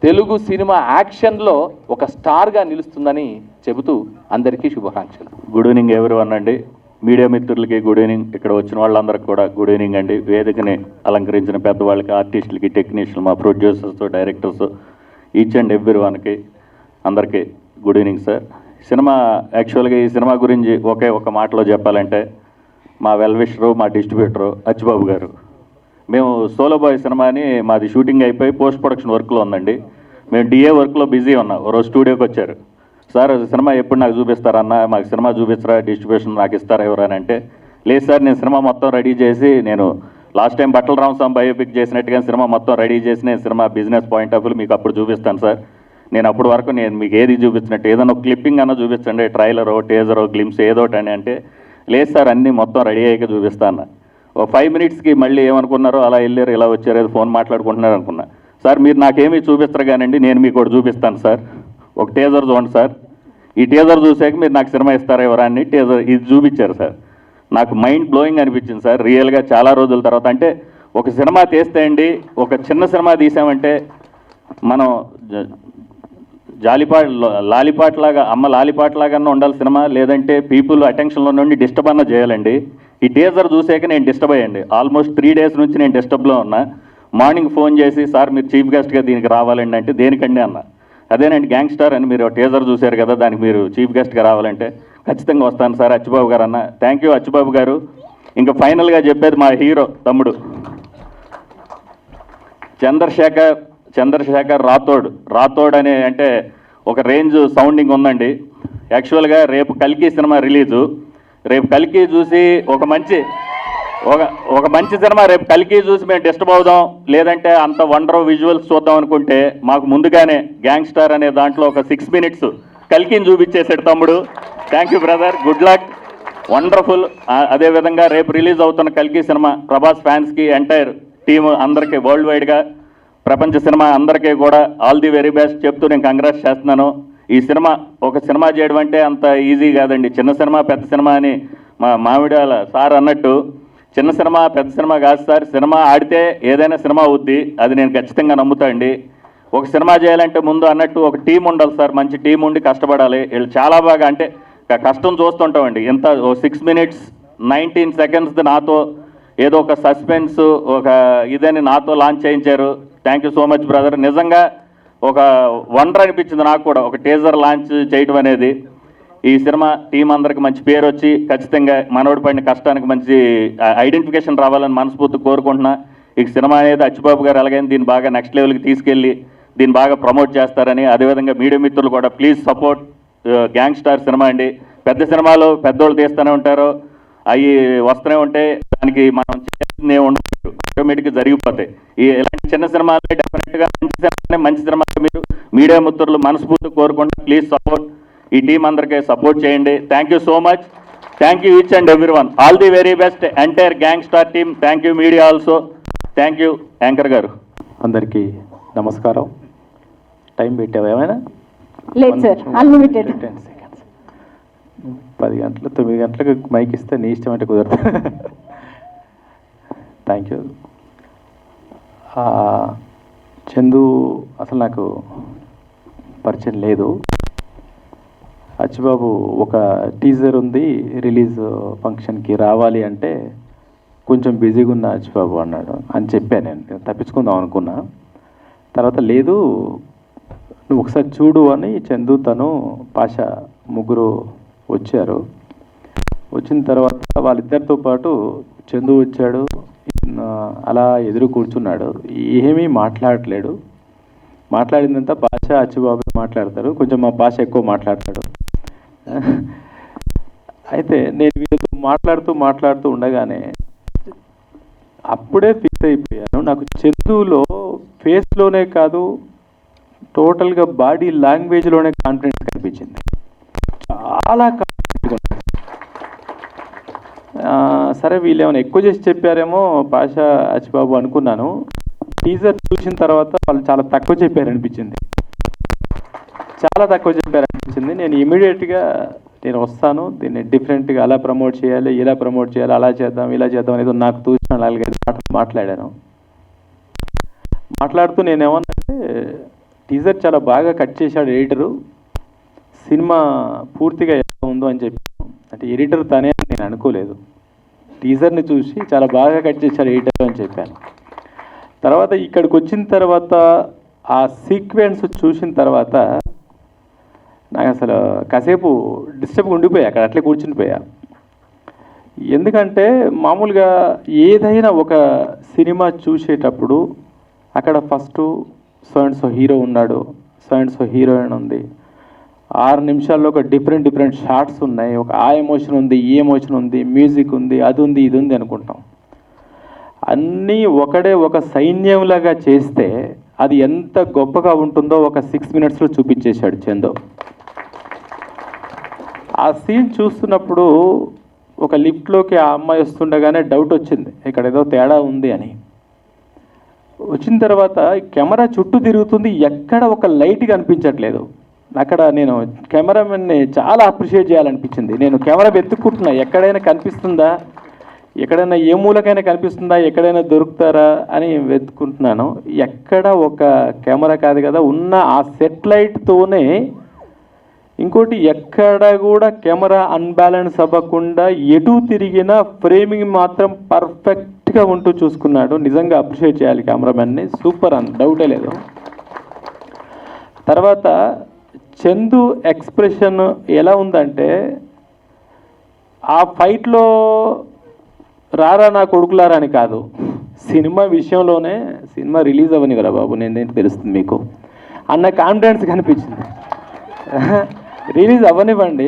తెలుగు సినిమా యాక్షన్లో ఒక స్టార్గా నిలుస్తుందని చెబుతూ అందరికీ శుభాకాంక్షలు. గుడ్ ఈవినింగ్ ఎవరివన్ అండి. మీడియా మిత్రులకి గుడ్ ఈవినింగ్, ఇక్కడ వచ్చిన వాళ్ళందరికీ కూడా గుడ్ ఈవినింగ్ అండి. వేదికని అలంకరించిన పెద్దవాళ్ళకి, ఆర్టిస్టులకి, టెక్నీషియన్లు, మా ప్రొడ్యూసర్స్, డైరెక్టర్స్, ఈచ్ అండ్ ఎవ్రీవన్కి అందరికీ గుడ్ ఈవినింగ్ సార్. సినిమా యాక్చువల్గా ఈ సినిమా గురించి ఒక మాటలో చెప్పాలంటే, మా వెల్విషరు, మా డిస్ట్రిబ్యూటరు అచ్చిబాబు గారు, మేము సోలో బాయ్ సినిమాని మాది షూటింగ్ అయిపోయి పోస్ట్ ప్రొడక్షన్ వర్క్లో ఉందండి. మేము డిఏ వర్క్లో బిజీ ఉన్నాం. రోజు స్టూడియోకి వచ్చారు, సార్ సినిమా ఎప్పుడు నాకు చూపిస్తారన్నా, మాకు సినిమా చూపిస్తారా, డిస్ట్రిబ్యూషన్ నాకు ఇస్తారా ఎవరని అంటే, లేదు సార్ నేను సినిమా మొత్తం రెడీ చేసి, నేను లాస్ట్ టైం బట్టల రామస్వామి బయోపిక్ చేసినట్టుగా సినిమా మొత్తం రెడీ చేసి నేను cinema business point of view మీకు అప్పుడు చూపిస్తాను సార్. నేను అప్పటి వరకు నేను మీకు ఏది చూపించినట్టు ఏదైనా ఒక క్లిప్పింగ్ అన్నా చూపించండి, ట్రైలరో, టేజరో, గ్లిమ్స్ ఏదోటి అంటే, లేదు సార్ అన్నీ మొత్తం రెడీ అయ్యాక చూపిస్తాను. ఒక 5 మినిట్స్కి మళ్ళీ ఏమనుకున్నారో అలా వెళ్ళారు, ఇలా వచ్చారు, ఏదో ఫోన్ మాట్లాడుకుంటున్నారు అనుకున్నా. సార్ మీరు నాకేమీ చూపిస్తారు కానండి, నేను మీకు ఒకటి చూపిస్తాను సార్, ఒక టేజర్ చూడండి సార్, ఈ టేజర్ చూసాక మీరు నాకు సినిమా ఇస్తారా ఎవరా అని టేజర్ ఇది చూపించారు సార్. నాకు మైండ్ బ్లోయింగ్ అనిపించింది సార్ రియల్గా చాలా రోజుల తర్వాత. అంటే ఒక సినిమా తీస్తే అండి, ఒక చిన్న సినిమా తీసామంటే మనం లాలిపాట్లాగా అమ్మ లాలిపాట్లాగా ఉండాలి సినిమా, లేదంటే పీపుల్ అటెన్షన్లో నుండి డిస్టర్బ్ అన్న చేయాలండి. ఈ టేజర్ చూసాక నేను డిస్టర్బ్ అయ్యండి. ఆల్మోస్ట్ 3 డేస్ నుంచి నేను డిస్టర్బ్లో ఉన్నా. మార్నింగ్ ఫోన్ చేసి సార్ మీరు చీఫ్ గెస్ట్గా దీనికి రావాలండి అంటే, దేనికండి అన్న. అదేనండి గ్యాంగ్స్టార్ అని మీరు టేజర్ చూశారు కదా, దానికి మీరు చీఫ్ గెస్ట్గా రావాలంటే ఖచ్చితంగా వస్తాను సార్ అచ్చిబాబు గారు అన్న. థ్యాంక్ యూ అచ్చిబాబు గారు. ఇంకా ఫైనల్గా చెప్పేది మా హీరో తమ్ముడు చంద్రశేఖర్ రాథోడ్ అనే, అంటే ఒక రేంజ్ సౌండింగ్ ఉందండి. యాక్చువల్గా రేపు కల్కి సినిమా రిలీజు, రేపు కల్కి చూసి ఒక మంచి సినిమా రేపు కల్కి చూసి మేము డిస్టర్బ్ అవుదాం, లేదంటే అంత వండర్ విజువల్స్ చూద్దాం అనుకుంటే మాకు ముందుగానే గ్యాంగ్స్టార్ అనే దాంట్లో ఒక 6 మినిట్స్ కల్కిని చూపించేసాడు తమ్ముడు. Thank you brother, good luck, wonderful. అదేవిధంగా రేపు రిలీజ్ అవుతున్న కల్కి సినిమా ప్రభాస్ ఫ్యాన్స్కి, ఎంటైర్ టీమ్ అందరికీ, వరల్డ్ వైడ్గా ప్రపంచ సినిమా అందరికీ కూడా ఆల్ ది వెరీ బెస్ట్ చెప్తూ నేను కంగ్రాట్స్ చేస్తున్నాను. ఈ సినిమా ఒక సినిమా చేయడం అంటే అంత ఈజీ కాదండి. చిన్న సినిమా పెద్ద సినిమా అని మా మామిడాల సార్ అన్నట్టు, చిన్న సినిమా పెద్ద సినిమా కాదు సార్, సినిమా ఆడితే ఏదైనా సినిమా అవుద్ది, అది నేను ఖచ్చితంగా నమ్ముతా అండి. ఒక సినిమా చేయాలంటే ముందు అన్నట్టు ఒక టీం ఉండాలి సార్, మంచి టీం ఉండి కష్టపడాలి. వీళ్ళు చాలా బాగా, అంటే కష్టం చూస్తుంటామండి. ఇంత 6 మినిట్స్ 19 సెకండ్స్ నాతో ఏదో ఒక సస్పెన్స్ ఒక ఇదని నాతో లాంచ్ చేయించారు. Thank you so much brother. నిజంగా ఒక వండర్ అనిపించింది నాకు కూడా ఒక టీజర్ లాంచ్ చేయడం అనేది. ఈ సినిమా టీం అందరికి మంచి పేరు వచ్చి ఖచ్చితంగా మనోడి పడిన కష్టానికి మంచి ఐడెంటిఫికేషన్ రావాలని మనస్ఫూర్తి కోరుకుంటున్నా. ఈ సినిమా అనేది అచ్చిబాబు గారు ఎలాగైనా దీన్ని బాగా నెక్స్ట్ లెవెల్కి తీసుకెళ్ళి దీన్ని బాగా ప్రమోట్ చేస్తారని, అదేవిధంగా మీడియా మిత్రులు కూడా ప్లీజ్ సపోర్ట్ గ్యాంగ్స్టార్ సినిమా అండి. పెద్ద సినిమాలు పెద్దోళ్ళు తీస్తూనే ఉంటారు, అవి వస్తూనే ఉంటాయి, దానికి మనం చేస్తూనే ఉండదు, ఆటోమేటిక్గా జరిగిపోతాయి. ఇలాంటి చిన్న సినిమాలు డెఫినెట్గా మంచి సినిమాలు మీరు మీడియా మిత్రులు మనస్ఫూర్తి కోరుకుంటూ ప్లీజ్ సపోర్ట్, ఈ టీం అందరికీ సపోర్ట్ చేయండి. Thank you so much, thank you each and every one, all the very best entire gangster team. Thank you media also, thank you anchor గారు. అందరికీ నమస్కారం. టైం పెట్టావా ఏమైనా? లేదు సార్, అన్లిమిటెడ్. 10 సెకండ్స్. 10 గంటలు 9 గంటలకు మైక్ ఇస్తే నీ ఇష్టం అంటే కుదరదు. Thank you. చందు అసలు నాకు పరిచయం లేదు. అచ్చిబాబు ఒక టీజర్ ఉంది రిలీజ్ ఫంక్షన్కి రావాలి అంటే కొంచెం బిజీగా ఉన్న అచ్చిబాబు అన్నాడు అని చెప్పాను. నేను తప్పించుకుందాం అనుకున్నా. తర్వాత లేదు నువ్వు ఒకసారి చూడు అని చందు తను పాషా ముగ్గురు వచ్చారు. వచ్చిన తర్వాత వాళ్ళిద్దరితో పాటు చందు వచ్చాడు, అలా ఎదురు కూర్చున్నాడు, ఏమీ మాట్లాడలేడు. మాట్లాడిందంతా పాషా అచ్చుబాబు మాట్లాడతారు, కొంచెం మా పాష ఎక్కువ మాట్లాడతాడు. అయితే నేను వీళ్ళతో మాట్లాడుతూ ఉండగానే అప్పుడే ఫిక్స్ అయిపోయాను, నాకు చందులో ఫేస్లోనే కాదు టోటల్గా బాడీ లాంగ్వేజ్లోనే కాన్ఫిడెన్స్ కనిపించింది. చాలా కాన్ఫిడెంట్గా ఉంది. సరే వీళ్ళు ఏమైనా ఎక్కువ చేసి చెప్పారేమో పాషా అచ్చిబాబు అనుకున్నాను. టీజర్ చూసిన తర్వాత వాళ్ళు చాలా తక్కువ చెప్పారనిపించింది, చాలా తక్కువ చెప్పారనిపించింది. నేను ఇమీడియట్గా నేను వస్తాను, దీన్ని డిఫరెంట్గా అలా ప్రమోట్ చేయాలి, ఇలా ప్రమోట్ చేయాలి, అలా చేద్దాం, ఇలా చేద్దాం అనేది నాకు తోచిన 4-5 మాటలు మాట్లాడాను. మాట్లాడుతూ నేనేమన్నంటే టీజర్ చాలా బాగా కట్ చేశాడు ఎడిటరు, సినిమా పూర్తిగా ఎలా ఉందో అని చెప్పాను. అంటే ఎడిటర్ తనే అని నేను అనుకోలేదు, టీజర్ని చూసి చాలా బాగా కట్ చేశాడు ఎడిటర్ అని చెప్పాను. తర్వాత ఇక్కడికి వచ్చిన తర్వాత ఆ సీక్వెన్స్ చూసిన తర్వాత నాకు అసలు కాసేపు డిస్టర్బ్గా ఉండిపోయా, అక్కడ అట్లే కూర్చునిపోయా. ఎందుకంటే మామూలుగా ఏదైనా ఒక సినిమా చూసేటప్పుడు అక్కడ first so and so hero ఉన్నాడు, సో అండ్ సో హీరోయిన్ ఉంది, 6 నిమిషాల్లో ఒక డిఫరెంట్ షార్ట్స్ ఉన్నాయి, ఒక ఆ ఎమోషన్ ఉంది, ఈ ఎమోషన్ ఉంది, మ్యూజిక్ ఉంది, అది ఉంది, ఇది ఉంది అనుకుంటాం. అన్నీ ఒక సైన్యంలాగా చేస్తే అది ఎంత గొప్పగా ఉంటుందో ఒక 6 మినిట్స్లో చూపించేశాడు చందు. ఆ సీన్ చూస్తున్నప్పుడు ఒక లిఫ్ట్లోకి ఆ అమ్మాయి వస్తుండగానే డౌట్ వచ్చింది, ఇక్కడ ఏదో తేడా ఉంది అని. వచ్చిన తర్వాత కెమెరా చుట్టూ తిరుగుతుంది, ఎక్కడ ఒక లైట్ కనిపించట్లేదు. అక్కడ నేను కెమెరామెన్ని చాలా అప్రిషియేట్ చేయాలనిపించింది. నేను కెమెరా వెతుక్కుంటున్నా, ఎక్కడైనా కనిపిస్తుందా, ఎక్కడైనా ఏ మూలకైనా కనిపిస్తుందా, ఎక్కడైనా దొరుకుతారా అని వెతుక్కుంటున్నాను. ఎక్కడ ఒక కెమెరా కాదు కదా, ఉన్న ఆ సెట్ లైట్తోనే ఇంకోటి ఎక్కడ కూడా కెమెరా అన్బ్యాలెన్స్ అవ్వకుండా ఎటు తిరిగిన ఫ్రేమింగ్ మాత్రం పర్ఫెక్ట్గా ఉంటూ చూసుకున్నాడు. నిజంగా అప్రిషియేట్ చేయాలి కెమెరామెన్ని, సూపర్ అని డౌటే లేదు. తర్వాత చందు ఎక్స్ప్రెషన్ ఎలా ఉందంటే ఆ ఫైట్లో రారా నా కొడుకులారా అని కాదు, సినిమా విషయంలోనే సినిమా రిలీజ్ అవ్వని కదా బాబు, నేనేంటి తెలుస్తుంది మీకు అన్న కాన్ఫిడెన్స్ కనిపించింది. రిలీజ్ అవ్వనివ్వండి,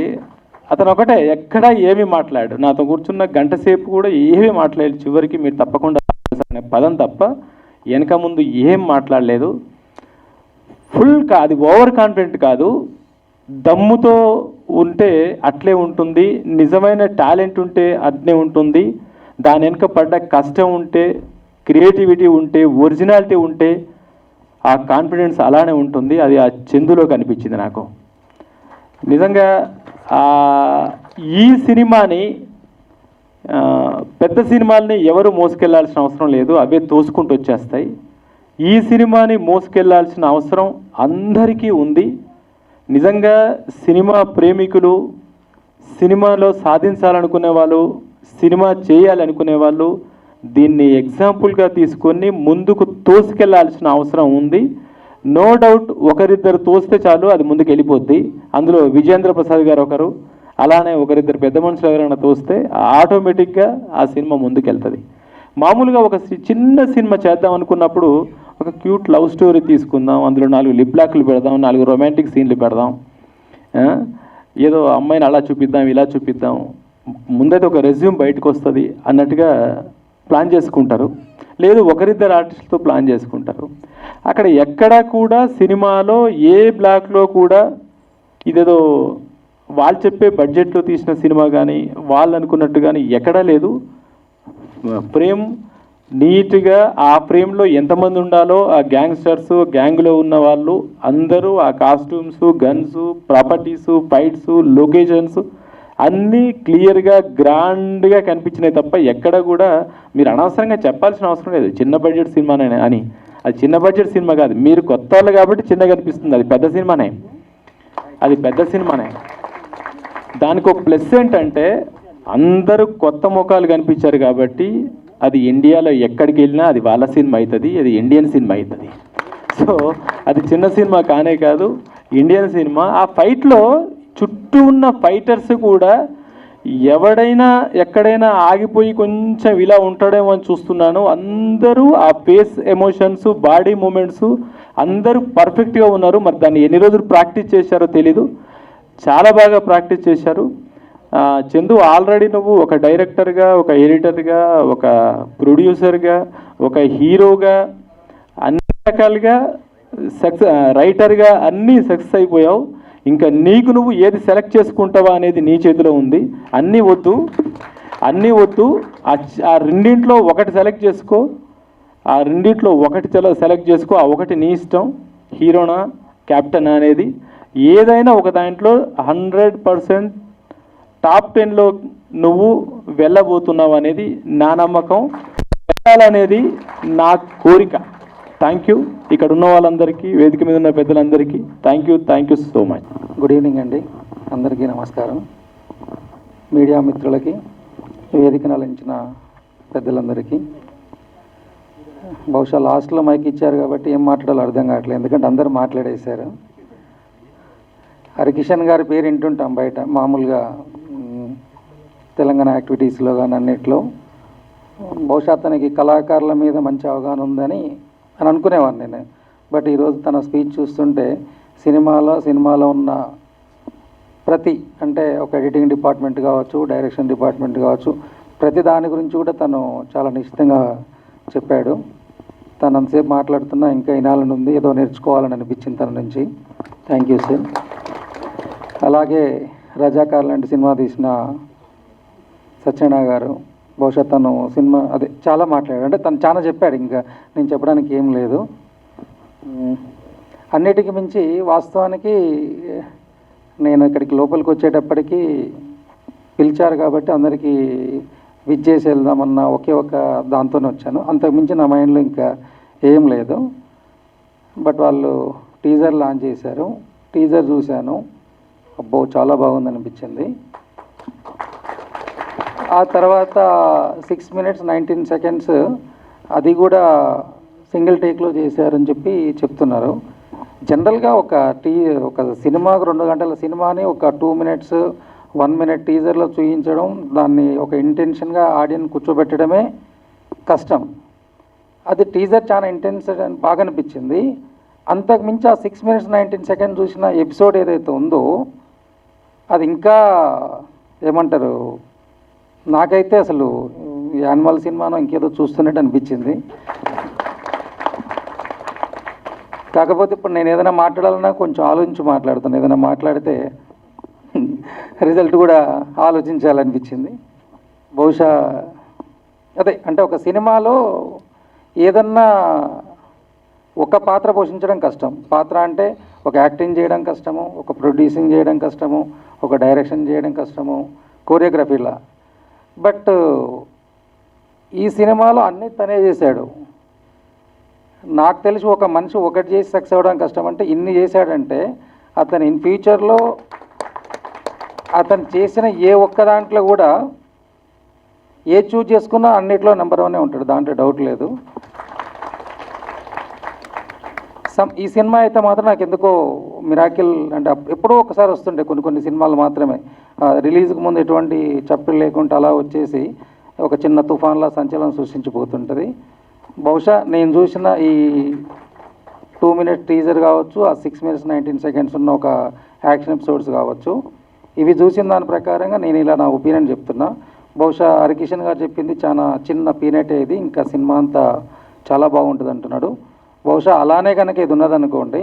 అతను ఒకటే ఎక్కడ ఏమీ మాట్లాడు, నాతో కూర్చున్న గంట సేపు కూడా ఏమీ మాట్లాడలేదు. చివరికి మీరు తప్పకుండా అనే పదం తప్ప వెనక ముందు ఏం మాట్లాడలేదు. ఫుల్ అది ఓవర్ కాన్ఫిడెంట్ కాదు, దమ్ముతో ఉంటే అట్లే ఉంటుంది, నిజమైన టాలెంట్ ఉంటే అట్లే ఉంటుంది, దాని వెనుక పడ్డ కష్టం ఉంటే, క్రియేటివిటీ ఉంటే, ఒరిజినాలిటీ ఉంటే ఆ కాన్ఫిడెన్స్ అలానే ఉంటుంది. అది ఆ చందులో కనిపించింది నాకు. నిజంగా ఈ సినిమాని పెద్ద సినిమాల్ని ఎవరు మోసుకెళ్లాల్సిన అవసరం లేదు, అవే తోసుకుంటూ వచ్చేస్తాయి. ఈ సినిమాని మోసుకెళ్లాల్సిన అవసరం అందరికీ ఉంది. నిజంగా సినిమా ప్రేమికులు, సినిమాలో సాధించాలనుకునే వాళ్ళు, సినిమా చేయాలనుకునే వాళ్ళు దీన్ని ఎగ్జాంపుల్గా తీసుకొని ముందుకు తోసుకెళ్లాల్సిన అవసరం ఉంది. నో డౌట్ ఒకరిద్దరు తోస్తే చాలు అది ముందుకు వెళ్ళిపోద్ది. అందులో విజేంద్ర ప్రసాద్ గారు ఒకరు, అలానే ఒకరిద్దరు పెద్ద మనుషులు ఎవరైనా తోస్తే ఆటోమేటిక్గా ఆ సినిమా ముందుకు వెళ్తుంది. మామూలుగా ఒక చిన్న సినిమా చేద్దాం అనుకున్నప్పుడు ఒక క్యూట్ లవ్ స్టోరీ తీసుకుందాం, అందులో 4 లిప్ లాక్లు పెడదాం, 4 రొమాంటిక్ సీన్లు పెడదాం, ఏదో అమ్మాయిని అలా చూపిద్దాం, ఇలా చూపిద్దాం, ముందైతే ఒక రెజ్యూమ్ బయటకు వస్తుంది అన్నట్టుగా ప్లాన్ చేసుకుంటారు. లేదు ఒకరిద్దరు ఆర్టిస్టులతో ప్లాన్ చేసుకుంటారు. అక్కడ ఎక్కడా కూడా సినిమాలో ఏ బ్లాక్లో కూడా ఇదేదో వాళ్ళు చెప్పే బడ్జెట్లో తీసిన సినిమా కానీ వాళ్ళు అనుకున్నట్టు కానీ ఎక్కడా లేదు. ఫ్రేమ్ నీట్గా ఆ ఫ్రేమ్లో ఎంతమంది ఉండాలో ఆ గ్యాంగ్స్టర్స్, గ్యాంగ్లో ఉన్న వాళ్ళు అందరూ ఆ costumes, guns, properties, fights, locations అన్నీ క్లియర్గా గ్రాండ్గా కనిపించినాయి తప్ప ఎక్కడ కూడా మీరు అనవసరంగా చెప్పాల్సిన అవసరం లేదు చిన్న బడ్జెట్ సినిమానే అని. అది చిన్న బడ్జెట్ సినిమా కాదు, మీరు కొత్త వాళ్ళు కాబట్టి చిన్నగా అనిపిస్తుంది, అది పెద్ద సినిమానే, అది పెద్ద సినిమానే. దానికి ఒక ప్లస్ ఏంటంటే అందరూ కొత్త ముఖాలు కనిపించారు కాబట్టి అది ఇండియాలో ఎక్కడికి వెళ్ళినా అది వాళ్ళ సినిమా అవుతుంది, అది ఇండియన్ సినిమా అవుతుంది. సో అది చిన్న సినిమా కానే కాదు, ఇండియన్ సినిమా. ఆ ఫైట్లో చుట్టూ ఉన్న ఫైటర్స్ కూడా ఎవడైనా ఎక్కడైనా ఆగిపోయి కొంచెం ఇలా ఉంటాడేమో అని చూస్తున్నాను. అందరూ ఆ ఫేస్ ఎమోషన్స్, బాడీ మూమెంట్స్ అందరూ పర్ఫెక్ట్గా ఉన్నారు. మరి దాన్ని ఎన్ని రోజులు ప్రాక్టీస్ చేశారో తెలీదు, చాలా బాగా ప్రాక్టీస్ చేశారు. చందు, ఆల్రెడీ నువ్వు ఒక డైరెక్టర్గా, ఒక ఎడిటర్గా, ఒక ప్రొడ్యూసర్గా, ఒక హీరోగా, అన్ని రకాలుగా రైటర్గా అన్నీ సక్సెస్ అయిపోయావు. ఇంకా నీకు నువ్వు ఏది సెలెక్ట్ చేసుకుంటావా అనేది నీ చేతిలో ఉంది. అన్నీ వద్దు, ఆ రెండింట్లో ఒకటి సెలెక్ట్ చేసుకో, ఆ రెండింట్లో ఒకటి సెలెక్ట్ చేసుకో. ఆ ఒకటి నీ ఇష్టం, హీరోనా క్యాప్టెన్ అనేది. ఏదైనా ఒక దాంట్లో 100% టాప్ 10లో నువ్వు వెళ్ళబోతున్నావు అనేది నా నమ్మకం, వెళ్ళాలనేది నా కోరిక. Thank you. ఇక్కడ ఉన్న వాళ్ళందరికీ, వేదిక మీద ఉన్న పెద్దలందరికీ thank you so much. Good evening అండి, అందరికీ నమస్కారం. మీడియా మిత్రులకి, వేదికను అలంచిన పెద్దలందరికీ. బహుశా లాస్ట్లో మైక్ ఇచ్చారు కాబట్టి ఏం మాట్లాడాలో అర్థం కావట్లేదు, ఎందుకంటే అందరూ మాట్లాడేశారు. హరికిషన్ గారి పేరు వింటుంటాం బయట మామూలుగా తెలంగాణ యాక్టివిటీస్లో కానీ అన్నిట్లో. బహుశా తనకి కళాకారుల మీద మంచి అవగాహన ఉందని అనుకునేవాడిని నేను. బట్ ఈరోజు తన స్పీచ్ చూస్తుంటే సినిమాలో ఉన్న ప్రతి, అంటే ఒక ఎడిటింగ్ డిపార్ట్మెంట్ కావచ్చు, డైరెక్షన్ డిపార్ట్మెంట్ కావచ్చు, ప్రతి దాని గురించి కూడా తను చాలా నిశ్చితంగా చెప్పాడు. తను అంతసేపు మాట్లాడుతున్నా ఇంకా వినాలని ఉంది, ఏదో నేర్చుకోవాలని అనిపించింది తన నుంచి. Thank you sir. అలాగే రజాకార్ లాంటి సినిమా తీసిన సత్యనారాయణ గారు, బహుశా తను సినిమా చాలా మాట్లాడాడు, అంటే తను చాలా చెప్పాడు, ఇంకా నేను చెప్పడానికి ఏం లేదు. అన్నిటికీ మించి వాస్తవానికి నేను ఇక్కడికి లోపలికి వచ్చేటప్పటికి పిలిచారు కాబట్టి అందరికీ విజ్ చేసి వెళ్దామన్న ఒకే ఒక దాంతోనే వచ్చాను. అంతకుమించి నా మైండ్లో ఇంకా ఏం లేదు. బట్ వాళ్ళు టీజర్ లాంచ్ చేశారు, టీజర్ చూశాను, అబ్బో చాలా బాగుంది అనిపించింది. ఆ తర్వాత 6 minutes 19 seconds అది కూడా సింగిల్ టేక్లో చేశారని చెప్పి చెప్తున్నారు. జనరల్గా ఒక సినిమాకు 2 గంటల సినిమాని ఒక 2 minutes 1 minute టీజర్లో చూపించడం, దాన్ని ఒక ఇంటెన్షన్గా ఆడియన్స్ కూర్చోబెట్టడమే కష్టం. అది టీజర్ చాలా ఇంటెన్స్ బాగా అనిపించింది. అంతకుమించి ఆ 6 minutes 19 seconds చూసిన ఎపిసోడ్ ఏదైతే ఉందో అది ఇంకా ఏమంటారు, నాకైతే అసలు యానిమల్ సినిమాను ఇంకేదో చూస్తున్నట్టు అనిపించింది. కాకపోతే ఇప్పుడు నేను ఏదైనా మాట్లాడాలన్నా కొంచెం ఆలోచించి మాట్లాడుతాను, ఏదైనా మాట్లాడితే రిజల్ట్ కూడా ఆలోచించాలనిపించింది. బహుశా అంటే ఒక సినిమాలో ఏదన్నా ఒక పాత్ర పోషించడం కష్టం. పాత్ర అంటే ఒక యాక్టింగ్ చేయడం కష్టము, ఒక ప్రొడ్యూసింగ్ చేయడం కష్టము, ఒక డైరెక్షన్ చేయడం కష్టము, కోరియోగ్రఫీలా. బట్ ఈ సినిమాలో అన్నీ తనే చేశాడు. నాకు తెలిసి ఒక మనిషి ఒకటి చేసి సక్సెస్ అవ్వడం కష్టం, అంటే ఇన్ని చేశాడంటే అతను ఇన్ ఫ్యూచర్లో అతను చేసిన ఏ ఒక్క దాంట్లో కూడా ఏ చూజ్ చేసుకున్నా అన్నిట్లో నెంబర్ 1 ఉంటాడు, దాంట్లో డౌట్ లేదు. ఈ సినిమా అయితే మాత్రం నాకు ఎందుకో మిరాకిల్, అంటే ఎప్పుడో ఒకసారి వస్తుండే కొన్ని సినిమాలు మాత్రమే, రిలీజ్కి ముందు ఎటువంటి చప్పులు లేకుండా అలా వచ్చేసి ఒక చిన్న తుఫాన్లా సంచలనం సృష్టించిపోతుంటుంది. బహుశా నేను చూసిన ఈ 2 minute టీజర్ కావచ్చు, ఆ 6 minutes 19 seconds ఉన్న ఒక యాక్షన్ ఎపిసోడ్స్ కావచ్చు, ఇవి చూసిన దాని ప్రకారంగా నేను ఇలా నా ఒపీనియన్ చెప్తున్నా. బహుశా హరికిషన్ గారు చెప్పింది చాలా చిన్న పీనటే, ఇది ఇంకా సినిమా అంతా చాలా బాగుంటుంది అంటున్నాడు. బహుశా అలానే కనుక ఇది ఉన్నదనుకోండి,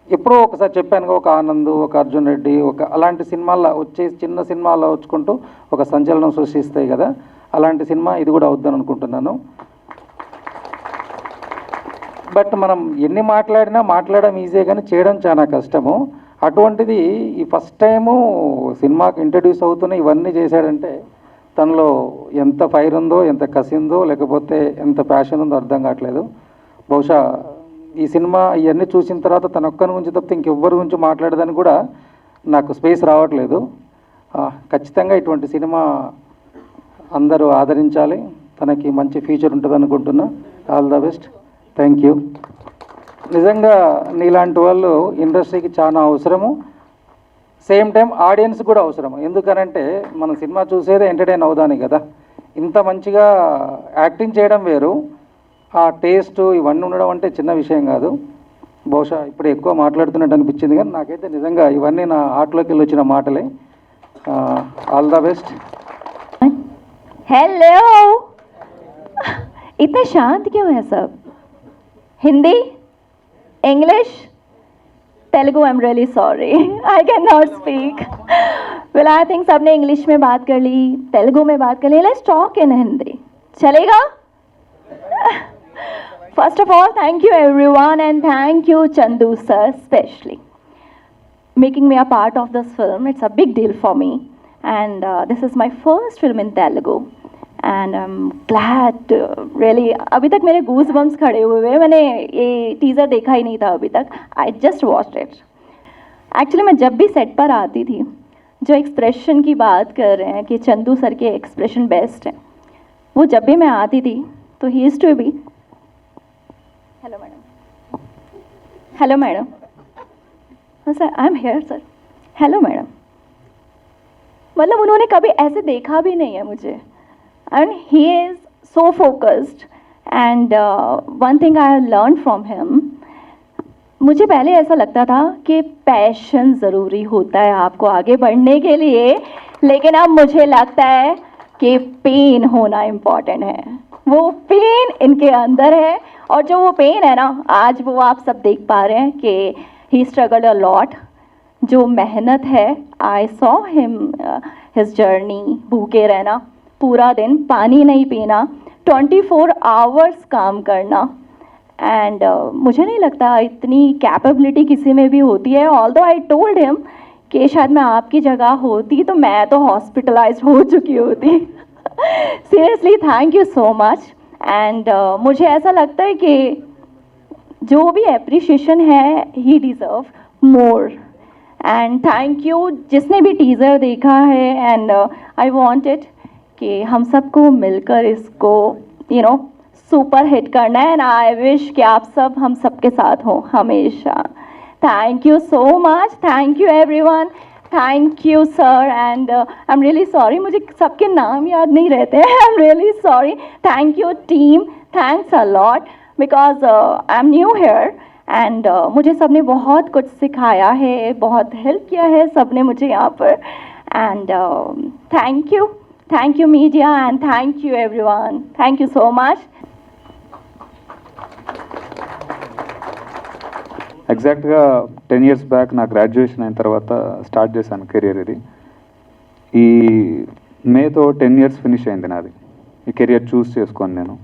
ఎప్పుడో ఒకసారి చెప్పాను, ఒక ఆనంద్, ఒక అర్జున్ రెడ్డి, ఒక అలాంటి సినిమాల్లో వచ్చేసి చిన్న సినిమాల్లో వచ్చుకుంటూ ఒక సంచలనం సృష్టిస్తాయి కదా, అలాంటి సినిమా ఇది కూడా అవుద్దని అనుకుంటున్నాను. బట్ మనం ఎన్ని మాట్లాడడం ఈజీ కానీ చేయడం చాలా కష్టము. అటువంటిది ఈ ఫస్ట్ టైము సినిమాకి ఇంట్రడ్యూస్ అవుతున్న ఇవన్నీ చేశాడంటే తనలో ఎంత ఫైర్ ఉందో, ఎంత కసి ఉందో, లేకపోతే ఎంత ప్యాషన్ ఉందో అర్థం కావట్లేదు. బహుశా ఈ సినిమా ఇవన్నీ చూసిన తర్వాత తన ఒక్కరి గురించి తప్పితే ఇంకెవ్వరి గురించి మాట్లాడదని కూడా నాకు స్పేస్ రావట్లేదు. ఖచ్చితంగా ఇటువంటి సినిమా అందరూ ఆదరించాలి, తనకి మంచి ఫ్యూచర్ ఉంటుంది అనుకుంటున్నా. All the best. Thank you. నిజంగా నీలాంటి వాళ్ళు ఇండస్ట్రీకి చాలా అవసరము, సేమ్ టైం ఆడియన్స్ కూడా అవసరం. ఎందుకనంటే మనం సినిమా చూసేదే ఎంటర్టైన్ అవుదాని కదా. ఇంత మంచిగా యాక్టింగ్ చేయడం వేరు, ఆ టేస్ట్ ఇవన్నీ ఉండడం అంటే చిన్న విషయం కాదు. బహుశా ఇప్పుడు ఎక్కువ మాట్లాడుతున్నట్టు అనిపించింది, కానీ నాకైతే నిజంగా ఇవన్నీ నా హార్ట్లోకి వెళ్ళి వచ్చిన మాటలే. All the best. हेलो, इतने शांत क्यों है सब? Hindi, English, Telugu? I am really sorry, I can not speak. Well, I think सबने इंग्लिश में बात कर ली, तेलुगु में बात कर ली. लेट्स टॉक इन हिंदी, चलेगा? First of all, thank you everyone, and thank you Chandu sir especially making me a part of this film. It's a big deal for me, and this is my first film in Telugu, and I'm glad really. अभी तक मेरे goosebumps खड़े हुए हैं. मैंने ये teaser देखा ही नहीं था अभी तक. I just watched it. Actually मैं जब भी सेट पर आती थी, जो एक्सप्रेशन की बात कर रहे हैं कि चंदू सर के एक्सप्रेशन बेस्ट हैं, वो जब भी मैं आती थी तो he used to be hello madam, hello madam, हाँ sir, I am here sir, hello madam. मतलब उन्होंने कभी ऐसे देखा भी नहीं है मुझे, and he is so focused. And one thing I have learn from him, मुझे पहले ऐसा लगता था कि पैशन ज़रूरी होता है आपको आगे बढ़ने के लिए, लेकिन अब मुझे लगता है कि पेन होना इम्पॉर्टेंट है. वो पेन इनके अंदर है, और जो वो पेन है ना, आज वो आप सब देख पा रहे हैं कि ही स्ट्रगल्ड अ लॉट. जो मेहनत है, I saw him his journey, भूखे रहना, पूरा दिन पानी नहीं पीना, 24 आवर्स काम करना. एंड मुझे नहीं लगता इतनी कैपेबिलिटी किसी में भी होती है. ऑल्दो आई टोल्ड हिम कि शायद मैं आपकी जगह होती तो मैं तो हॉस्पिटलाइज हो चुकी होती. Seriously thank you so much. And मुझे ऐसा लगता है कि जो भी एप्रिशिएशन है, he deserve more. And thank you जिसने भी टीज़र देखा है, एंड आई वांटेड कि हम सबको मिलकर इसको सुपर हिट करना है. एंड आई विश कि आप सब हम सबके साथ हों हमेशा. Thank you so much, thank you everyone, thank you sir. And I am really sorry, मुझे सबके नाम याद नहीं रहते हैं. I am really sorry. Thank you team, thanks a lot, because I am new here. And मुझे सबने बहुत कुछ सिखाया है, बहुत हेल्प किया है सबने मुझे यहाँ पर. And thank you media, and thank you everyone. Thank you so much. ఎగ్జాక్ట్గా 10 years బ్యాక్ నా గ్రాడ్యుయేషన్ అయిన తర్వాత స్టార్ట్ చేశాను కెరియర్. ఇది ఈ మేతో 10 years ఫినిష్ అయింది నాది. ఈ కెరియర్ చూస్ చేసుకొని నేను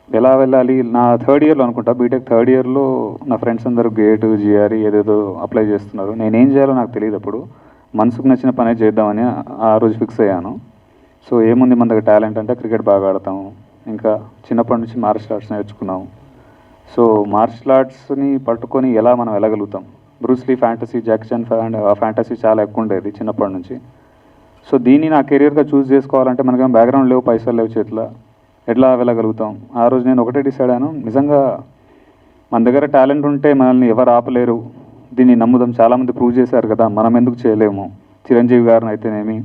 ఎలా వెళ్ళాలి, నా 3rd yearలో అనుకుంటా, బీటెక్ 3rd yearలో నా ఫ్రెండ్స్ అందరూ గేట్, జిఆర్ఈ ఏదేదో అప్లై చేస్తున్నారు. నేనేం చేయాలో నాకు తెలియదు. అప్పుడు మనసుకు నచ్చిన పనే చేద్దామని ఆ రోజు ఫిక్స్ అయ్యాను. సో ఏముంది మన దగ్గర టాలెంట్ అంటే క్రికెట్ బాగా ఆడతాము, ఇంకా చిన్నప్పటి నుంచి మార్షల్ ఆర్ట్స్ నేర్చుకున్నాము. సో మార్షల్ ఆర్ట్స్ని పట్టుకొని ఎలా మనం వెళ్ళగలుగుతాం. Bruce Lee fantasy, Jackie Chan fantasy చాలా ఎక్కువ ఉండేది చిన్నప్పటి నుంచి. సో దీన్ని నా కెరియర్గా చూస్ చేసుకోవాలంటే మనకేం బ్యాక్గ్రౌండ్ లేవు, పైసలు లేవు చేతిలో, ఎట్లా వెళ్ళగలుగుతాం. ఆ రోజు నేను ఒకటే డిసైడ్ అయ్యాను, నిజంగా మన దగ్గర టాలెంట్ ఉంటే మనల్ని ఎవరు ఆపలేరు, దీన్ని నమ్ముదాం. చాలామంది ప్రూవ్ చేశారు కదా, మనం ఎందుకు చేయలేము. చిరంజీవి గారిని అయితేనేమి,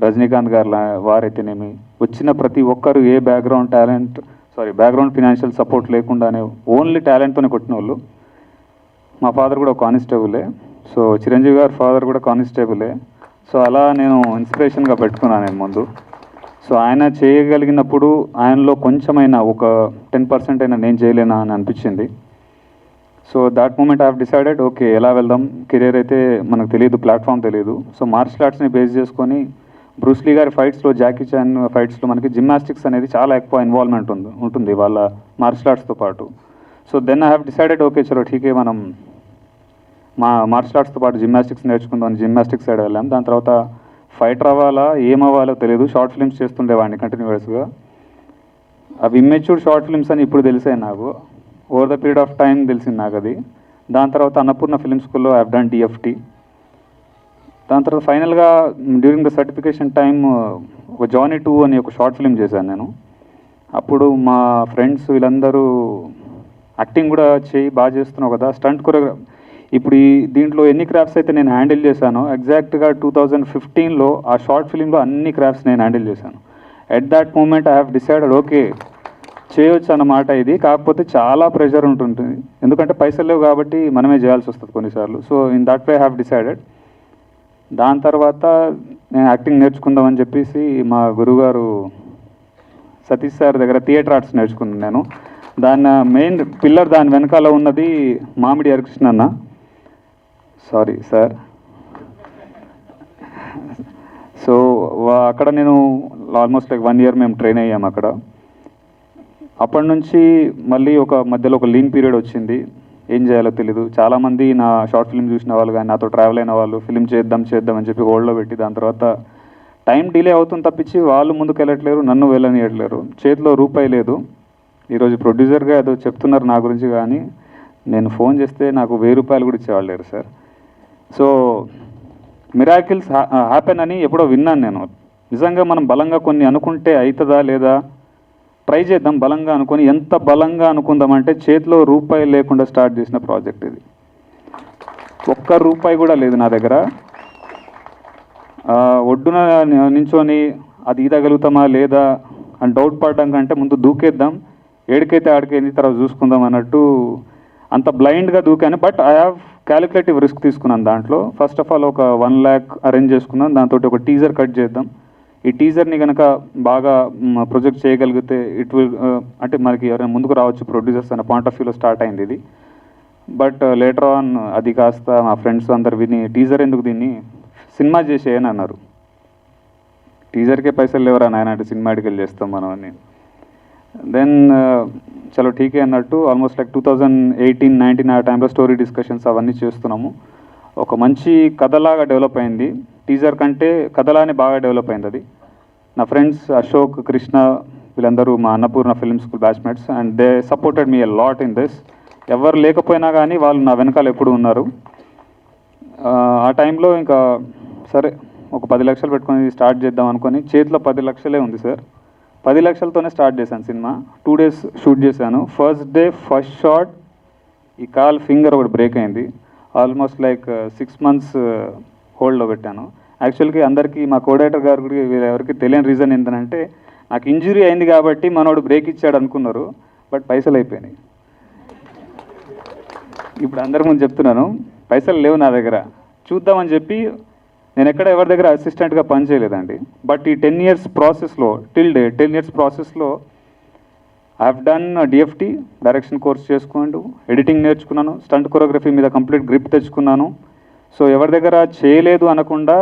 రజనీకాంత్ గారు వారైతేనేమి, వచ్చిన ప్రతి ఒక్కరు ఏ బ్యాక్గ్రౌండ్ ఫినాన్షియల్ సపోర్ట్ లేకుండానే ఓన్లీ టాలెంట్తోనే కొట్టిన వాళ్ళు. మా ఫాదర్ కూడా కానిస్టేబులే, సో చిరంజీవి గారి ఫాదర్ కూడా కానిస్టేబులే. సో అలా నేను ఇన్స్పిరేషన్గా పెట్టుకున్నాను నేను ముందు. సో ఆయన చేయగలిగినప్పుడు ఆయనలో కొంచెమైనా ఒక 10% అయినా నేను చేయలేనా అని అనిపించింది. So that moment I have decided, okay ఎలా వెళ్దాం. కెరీర్ అయితే మనకు తెలియదు, ప్లాట్ఫామ్ తెలియదు. సో మార్షల్ ఆర్ట్స్ని బేస్ చేసుకొని బ్రూస్లీ గారి ఫైట్స్లో, జాకీ చాన్ ఫైట్స్లో మనకి జిమ్నాస్టిక్స్ అనేది చాలా ఎక్కువ ఇన్వాల్వ్మెంట్ ఉంటుంది వాళ్ళ మార్షల్ ఆర్ట్స్తో పాటు. So then I have decided, okay చలో ఠీకే, మనం మార్షల్ ఆర్ట్స్తో పాటు జిమ్నాస్టిక్స్ నేర్చుకుందాం, జిమ్నాస్టిక్స్ సైడ్ వెళ్ళాం. దాని తర్వాత ఫైటర్ అవ్వాలా ఏమవ్వాలో తెలియదు, షార్ట్ ఫిల్మ్స్ చేస్తుండేవాడిని కంటిన్యూస్గా. అవి ఇమ్మెచ్యూర్డ్ షార్ట్ ఫిల్మ్స్ అని ఇప్పుడు తెలిసాయి నాకు, over the period of time తెలిసింది నాకు అది. దాని తర్వాత అన్నపూర్ణ ఫిల్మ్ స్కూల్లో ఐ హావ్ డన్ DFT. దాని తర్వాత ఫైనల్గా డ్యూరింగ్ ద సర్టిఫికేషన్ టైం ఒక జానీ 2 అని ఒక షార్ట్ ఫిల్మ్ చేశాను నేను. అప్పుడు మా ఫ్రెండ్స్ వీళ్ళందరూ యాక్టింగ్ కూడా బాగా చేస్తున్నావు కదా, స్టంట్ కొరియోగ్రాఫ్. ఇప్పుడు దీంట్లో ఎన్ని క్రాఫ్ట్స్ అయితే నేను హ్యాండిల్ చేశానో ఎగ్జాక్ట్గా 2015లో ఆ షార్ట్ ఫిలింలో అన్ని క్రాఫ్ట్స్ నేను హ్యాండిల్ చేశాను. At that moment I have decided okay చేయొచ్చు అన్నమాట. ఇది కాకపోతే చాలా ప్రెషర్ ఉంటుంది, ఎందుకంటే పైసలు లేవు కాబట్టి మనమే చేయాల్సి వస్తుంది కొన్నిసార్లు. So in that way have decided. దాని తర్వాత నేను యాక్టింగ్ నేర్చుకుందామని చెప్పేసి మా గురుగారు సతీష్ సార్ దగ్గర థియేటర్ ఆర్ట్స్ నేర్చుకున్నాను నేను. దాని మెయిన్ పిల్లర్ దాని వెనకాల ఉన్నది మామిడి హరికృష్ణ అన్న. Sorry sir. సో అక్కడ నేను ఆల్మోస్ట్ లైక్ 1 year మేము ట్రైన్ అయ్యాము అక్కడ. అప్పటి నుంచి మళ్ళీ మధ్యలో ఒక లీన్ పీరియడ్ వచ్చింది, ఏం చేయాలో తెలీదు. చాలామంది నా షార్ట్ ఫిల్మ్ చూసిన వాళ్ళు కానీ నాతో ట్రావెల్ అయిన వాళ్ళు ఫిల్మ్ చేద్దాం అని చెప్పి హోల్డ్లో పెట్టి దాని తర్వాత టైం డిలే అవుతుంది తప్పించి వాళ్ళు ముందుకు వెళ్ళట్లేరు, నన్ను వెళ్ళనియట్లేరు. చేతిలో రూపాయి లేదు. ఈరోజు ప్రొడ్యూసర్గా ఏదో చెప్తున్నారు నా గురించి, కానీ నేను ఫోన్ చేస్తే నాకు 1000 రూపాయలు కూడా ఇచ్చేవాళ్ళు లేరు సార్. సో మిరాకిల్స్ హ్యాపెన్ అని ఎప్పుడో విన్నాను నేను. నిజంగా మనం బలంగా కొన్ని అనుకుంటే అవుతుందా లేదా ట్రై చేద్దాం బలంగా అనుకొని. ఎంత బలంగా అనుకుందామంటే చేతిలో రూపాయి లేకుండా స్టార్ట్ చేసిన ప్రాజెక్ట్ ఇది. 1 రూపాయి కూడా లేదు నా దగ్గర. ఒడ్డున నించొని అది ఈదగలుగుతామా లేదా అని డౌట్ పడడం కంటే ముందు దూకేద్దాం, ఏడికైతే ఆడికైంది తర్వాత చూసుకుందాం అన్నట్టు అంత బ్లైండ్గా దూకాను. But I have calculative risk తీసుకున్నాను దాంట్లో. ఫస్ట్ ఆఫ్ ఆల్ ఒక 1 lakh అరేంజ్ చేసుకున్నాను. దాంతో ఒక టీజర్ కట్ చేద్దాం. ఈ టీజర్ని కనుక బాగా ప్రొజెక్ట్ చేయగలిగితే ఇట్ విల్ అంటే మనకి ఎవరైనా ముందుకు రావచ్చు ప్రొడ్యూసర్స్ అనే పాయింట్ ఆఫ్ వ్యూలో స్టార్ట్ అయింది ఇది. బట్ లేటర్ ఆన్ అది కాస్త మా ఫ్రెండ్స్ అందరు విని టీజర్ ఎందుకు దీన్ని సినిమా చేసేయని అన్నారు. టీజర్కే పైసలు లేవరా నాయన అంటే సినిమాటికి వెళ్ళి చేస్తాం మనం అని. దెన్ చలో ఠీకే అన్నట్టు ఆల్మోస్ట్ లైక్ 2018-19 ఆ టైంలో స్టోరీ డిస్కషన్స్ అవన్నీ చేస్తున్నాము. ఒక మంచి కథలాగా డెవలప్ అయింది. టీజర్ కంటే కథలానే బాగా డెవలప్ అయింది అది. నా ఫ్రెండ్స్ అశోక్, కృష్ణ వీళ్ళందరూ మా Annapurna film school batchmates and they supported me a lot in this. ఎవరు లేకపోయినా కానీ వాళ్ళు నా వెనకాల ఎప్పుడు ఉన్నారు. ఆ టైంలో ఇంకా సరే ఒక 10 లక్షలు పెట్టుకొని స్టార్ట్ చేద్దాం అనుకొని చేతిలో 10 లక్షలే ఉంది సార్. 10 లక్షలతోనే స్టార్ట్ చేశాను సినిమా. 2 days షూట్ చేశాను. ఫస్ట్ డే ఫస్ట్ షాట్ ఈ కాల్ ఫింగర్ ఒకటి బ్రేక్ అయింది. ఆల్మోస్ట్ లైక్ 6 months హోల్డ్లో పెట్టాను. యాక్చువల్గా అందరికీ మా కోడైటర్ గారు కూడా ఎవరికి తెలియని రీజన్ ఏంటంటే నాకు ఇంజురీ అయింది కాబట్టి మనోడు బ్రేక్ ఇచ్చాడు అనుకున్నారు, బట్ పైసలు అయిపోయినాయి. ఇప్పుడు అందరి ముందు చెప్తున్నాను, పైసలు లేవు నా దగ్గర. చూద్దామని చెప్పి నేను ఎక్కడ ఎవరి దగ్గర అసిస్టెంట్గా పని చేయలేదండి. బట్ ఈ 10 years ప్రాసెస్లో టిల్ డే 10 years ప్రాసెస్లో I have done DFT direction course చేసుకోండు, ఎడిటింగ్ నేర్చుకున్నాను, స్టంట్ కొరియోగ్రఫీ మీద కంప్లీట్ గ్రిప్ తెచ్చుకున్నాను. సో ఎవరి దగ్గర చేయలేదు అనకుండా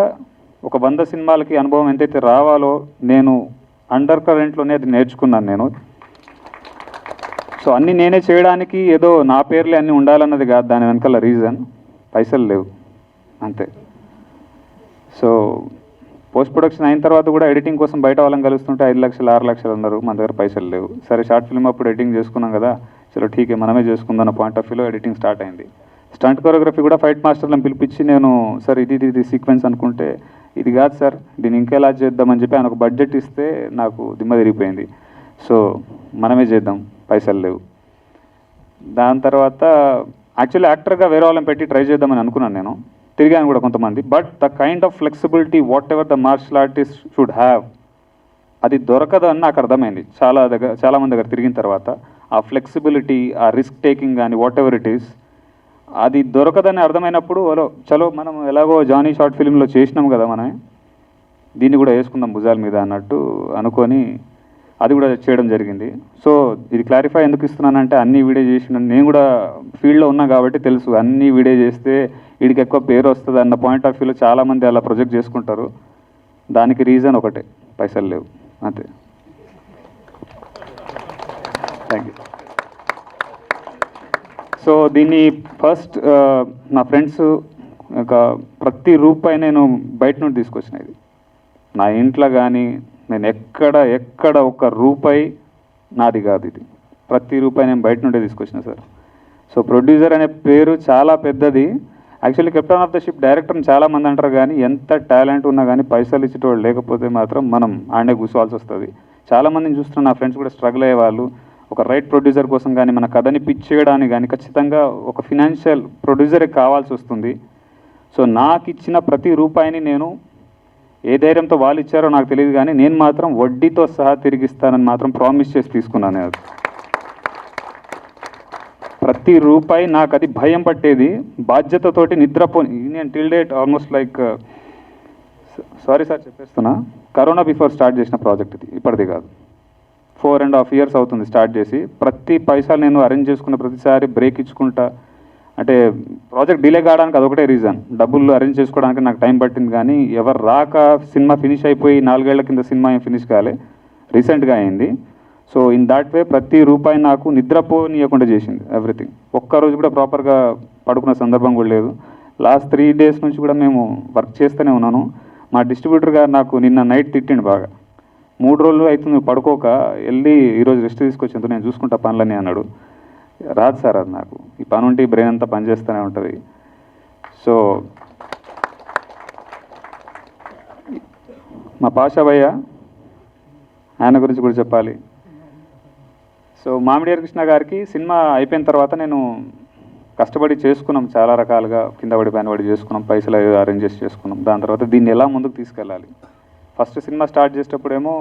ఒక 100 సినిమాలకి అనుభవం ఎంతైతే రావాలో నేను అండర్ కరెంట్లోనే అది నేర్చుకున్నాను నేను. సో అన్నీ నేనే చేయడానికి ఏదో నా పేర్లే అన్నీ ఉండాలన్నది కాదు దాని వెనకాల రీజన్, పైసలు లేవు అంతే. సో పోస్ట్ ప్రొడక్షన్ అయిన తర్వాత కూడా ఎడిటింగ్ కోసం బయట వాళ్ళని కలుస్తుంటే 5 లక్షలు 6 లక్షలు అన్నారు, మన దగ్గర పైసలు లేవు. సరే షార్ట్ ఫిల్మ్ అప్పుడు ఎడిటింగ్ చేసుకున్నాం కదా, చలో ఠీకే మనమే చేసుకుందాం అన్న పాయింట్ ఆఫ్ వ్యూలో ఎడిటింగ్ స్టార్ట్ అయింది. స్టంట్ కొరియోగ్రఫీ కూడా ఫైట్ మాస్టర్లను పిలిపించి నేను సార్ ఇది సీక్వెన్స్ అనుకుంటే ఇది కాదు సార్ దీన్ని ఇంకెలా చేద్దామని చెప్పి ఆయన ఒక బడ్జెట్ ఇస్తే నాకు దిమ్మ తిరిగిపోయింది. సో మనమే చేద్దాం, పైసలు లేవు. దాని తర్వాత యాక్చువల్లీ యాక్టర్గా వేరే వాళ్ళని పెట్టి ట్రై చేద్దామని అనుకున్నాను నేను, తిరిగాను కూడా కొంతమంది. But the kind of flexibility whatever the martial artist should have అది దొరకదు అని నాకు అర్థమైంది చాలామంది దగ్గర తిరిగిన తర్వాత. ఆ ఫ్లెక్సిబిలిటీ, ఆ రిస్క్ టేకింగ్ కానీ వాట్ ఎవర్ ఇట్ ఈస్ అది దొరకదని అర్థమైనప్పుడు చలో మనం ఎలాగో జానీ షార్ట్ ఫిల్మ్లో చేసినాం కదా మనమే, దీన్ని కూడా వేసుకుందాం భుజాల మీద అన్నట్టు అనుకొని అది కూడా చేయడం జరిగింది. సో ఇది క్లారిఫై ఎందుకు ఇస్తున్నానంటే అన్ని వీడియో చేసిన నేను కూడా ఫీల్డ్లో ఉన్నా కాబట్టి తెలుసు, అన్ని వీడియో చేస్తే వీడికి ఎక్కువ పేరు వస్తుంది అన్న పాయింట్ ఆఫ్ వ్యూలో చాలామంది అలా ప్రొజెక్ట్ చేసుకుంటారు. దానికి రీజన్ ఒకటే, పైసలు లేవు అంతే. Thank you. సో దీన్ని ఫస్ట్ నా ఫ్రెండ్స్ ఒక ప్రతి రూపాయి నేను బయట నుండి తీసుకొచ్చినది. నా ఇంట్లో కానీ నేను ఎక్కడ ఒక రూపాయి నాది కాదు, ఇది ప్రతి రూపాయి నేను బయట నుండే తీసుకొచ్చిన సార్. సో ప్రొడ్యూసర్ అనే పేరు చాలా పెద్దది. Actually captain of the ship డైరెక్టర్ని చాలామంది అంటారు, కానీ ఎంత టాలెంట్ ఉన్నా కానీ పైసలు ఇచ్చేటోళ్ళు లేకపోతే మాత్రం మనం ఆడే కూర్చోవాల్సి వస్తుంది. చాలామందిని చూస్తున్నా, నా ఫ్రెండ్స్ కూడా స్ట్రగుల్ అయ్యేవాళ్ళు. ఒక రైట్ ప్రొడ్యూసర్ కోసం కానీ మన కథని పిచ్ చేయడానికి కానీ ఖచ్చితంగా ఒక ఫినాన్షియల్ ప్రొడ్యూసరే కావాల్సి వస్తుంది. సో నాకు ఇచ్చిన ప్రతి రూపాయిని నేను ఏ ధైర్యంతో వాళ్ళు ఇచ్చారో నాకు తెలియదు, కానీ నేను మాత్రం వడ్డీతో సహా తిరిగిస్తానని మాత్రం ప్రామిస్ చేసి తీసుకున్నాను. అది ప్రతి రూపాయి నాకు అది భయం పట్టేది, బాధ్యతతోటి నిద్రపోని. నేను till date almost like sorry sir చెప్పేస్తున్నా, కరోనా బిఫోర్ స్టార్ట్ చేసిన ప్రాజెక్ట్ ఇది, ఇప్పటిది కాదు. 4.5 years అవుతుంది స్టార్ట్ చేసి. ప్రతి పైసలు నేను అరేంజ్ చేసుకున్న ప్రతిసారి బ్రేక్ ఇచ్చుకుంటా. అంటే ప్రాజెక్ట్ డిలే కావడానికి అదొకటే రీజన్, డబ్బులు అరేంజ్ చేసుకోవడానికి నాకు టైం పట్టింది. కానీ ఎవరు రాక సినిమా ఫినిష్ అయిపోయి 4 ఏళ్ల కింద సినిమా ఏం ఫినిష్ కాలే, రీసెంట్గా అయింది. సో ఇన్ దాట్ వే ప్రతి రూపాయి నాకు నిద్రపోనీయకుండా చేసింది ఎవ్రీథింగ్. ఒక్కరోజు కూడా ప్రాపర్గా పడుకున్న సందర్భం కూడా లేదు. లాస్ట్ 3 days నుంచి కూడా మేము వర్క్ చేస్తూనే ఉన్నాను. మా డిస్ట్రిబ్యూటర్ గారు నాకు నిన్న నైట్ తిట్టిండు బాగా, 3 రోజులు అవుతుంది పడుకోక, వెళ్ళి ఈరోజు రెస్ట్ తీసుకొచ్చేందుకు నేను చూసుకుంటా పనులని అన్నాడు. రాదు సార్ అది నాకు, ఈ పని ఉంటే ఈ బ్రెయిన్ అంతా పనిచేస్తూనే ఉంటుంది. సో మా పాషా భయ్య, ఆయన గురించి కూడా చెప్పాలి. సో మామిడియార్ కృష్ణ గారికి సినిమా అయిపోయిన తర్వాత నేను కష్టపడి చేసుకున్నాం, చాలా రకాలుగా కింద పడి పైన పడి చేసుకున్నాం, పైసలు అరేంజ్ చేసి చేసుకున్నాం. దాని తర్వాత దీన్ని ఎలా ముందుకు తీసుకెళ్ళాలి. ఫస్ట్ సినిమా స్టార్ట్ చేసేటప్పుడేమో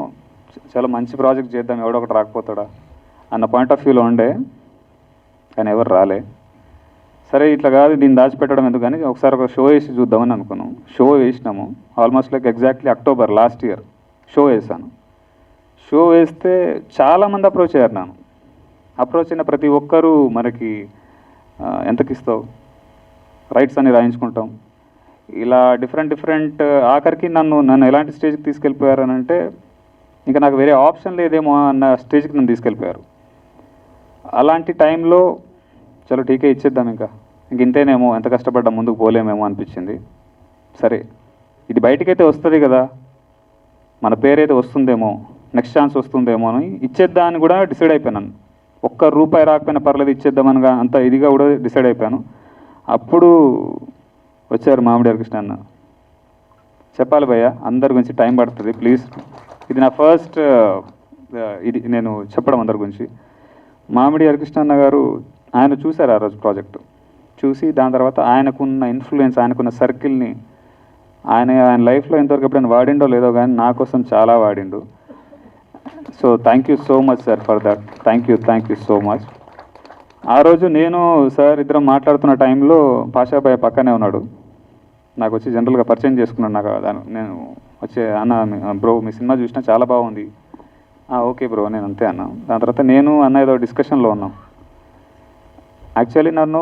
చాలా మంచి ప్రాజెక్ట్ చేద్దాం, ఎవడో ఒకటి రాకపోతాడా అన్న పాయింట్ ఆఫ్ వ్యూలో ఉండే, కానీ ఎవరు రాలే. సరే ఇట్లా కాదు, దీన్ని దాచిపెట్టడం ఎందుకు కానీ ఒకసారి ఒక షో వేసి చూద్దామని అనుకున్నాం. షో వేసినాము, almost like exactly October last year show వేసాను. షో వేస్తే చాలామంది అప్రోచ్ అయ్యారు. నన్ను అప్రోచ్ అయిన ప్రతి ఒక్కరూ మనకి ఎంతకి ఇస్తావు, రైట్స్ అని రాయించుకుంటాం, ఇలా డిఫరెంట్ ఆఖరికి నన్ను ఎలాంటి స్టేజ్కి తీసుకెళ్ళిపోయారు అని అంటే, ఇంకా నాకు వేరే ఆప్షన్ లేదేమో అన్న స్టేజ్కి నన్ను తీసుకెళ్ళిపోయారు. అలాంటి టైంలో చలో టీకే ఇచ్చేద్దాం, ఇంకా ఇంతేనేమో, ఎంత కష్టపడ్డా ముందుకు పోలేమేమో అనిపించింది. సరే ఇది బయటకైతే వస్తుంది కదా, మన పేరైతే వస్తుందేమో, నెక్స్ట్ ఛాన్స్ వస్తుందేమో అని ఇచ్చేద్దా అని కూడా డిసైడ్ అయిపోయాను. ₹1 రాకపోయినా పర్లేదు ఇచ్చేద్దామని అంత ఇదిగా కూడా డిసైడ్ అయిపోయాను. అప్పుడు వచ్చారు మామిడియార్ కృష్ణ అన్న. చెప్పాలి భయ్య, అందరి గురించి టైం పడుతుంది ప్లీజ్. ఇది నా ఫస్ట్ ఇది నేను చెప్పడం అందరి గురించి. మామిడియార్ కృష్ణ అన్న గారు ఆయన చూశారు ఆ రోజు ప్రాజెక్టు, చూసి దాని తర్వాత ఆయనకున్న ఇన్ఫ్లుయెన్స్, ఆయనకున్న సర్కిల్ని ఆయన లైఫ్లో ఇంతవరకు ఎప్పుడైనా వాడిండో లేదో కానీ నా కోసం చాలా వాడిండు. So thank you so much sir for that. Thank you so much. ఆ రోజు నేను సార్ ఇద్దరం మాట్లాడుతున్న టైంలో పాషాబాయ్ పక్కనే ఉన్నాడు. నాకు వచ్చి జనరల్గా పరిచయం చేసుకున్నాడు. నాకు నేను వచ్చే అన్న బ్రో మీ సినిమా చూసినా చాలా బాగుంది. ఓకే బ్రో నేను అంతే అన్నా. దాని తర్వాత నేను అన్న ఏదో డిస్కషన్లో ఉన్నాం. యాక్చువల్లీ నన్ను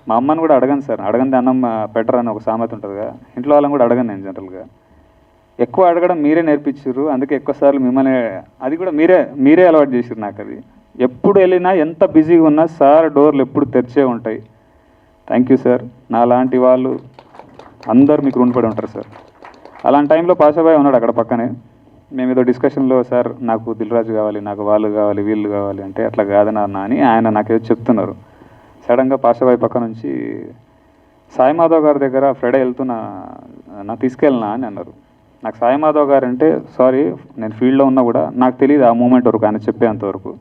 మా అమ్మని కూడా అడగను సార్, అడగంది అన్నం బెటర్ అని ఒక సామెత ఉంటుంది కదా, ఇంట్లో వాళ్ళని కూడా అడగను నేను జనరల్గా. ఎక్కువ అడగడం మీరే నేర్పించారు, అందుకే ఎక్కువసార్లు మిమ్మల్ని, అది కూడా మీరే అలవాటు చేసారు నాకు. అది ఎప్పుడు వెళ్ళినా ఎంత బిజీగా ఉన్నా సార్ డోర్లు ఎప్పుడు తెరిచే ఉంటాయి. Thank you sir. నా లాంటి వాళ్ళు అందరు మీకు రుణపడి ఉంటారు సార్. అలాంటి టైంలో పాషాబాయ్ ఉన్నాడు అక్కడ పక్కనే. మేము ఏదో డిస్కషన్లో సార్ నాకు దిల్రాజు కావాలి, నాకు వాళ్ళు కావాలి, వీళ్ళు కావాలి అంటే, అట్లా కాదన్నా అని ఆయన నాకేదో చెప్తున్నారు. సడన్గా పాషాబాయ్ పక్క నుంచి సాయి మాధవ్ గారి దగ్గర ఫ్రైడే వెళ్తున్నా, నా తీసుకెళ్ళినా అని అన్నారు. నాకు సాయి మాధవ్ గారు అంటే సారీ నేను ఫీల్డ్లో ఉన్నా కూడా నాకు తెలియదు ఆ మూమెంట్ వరకు, ఆయన చెప్పేంతవరకు.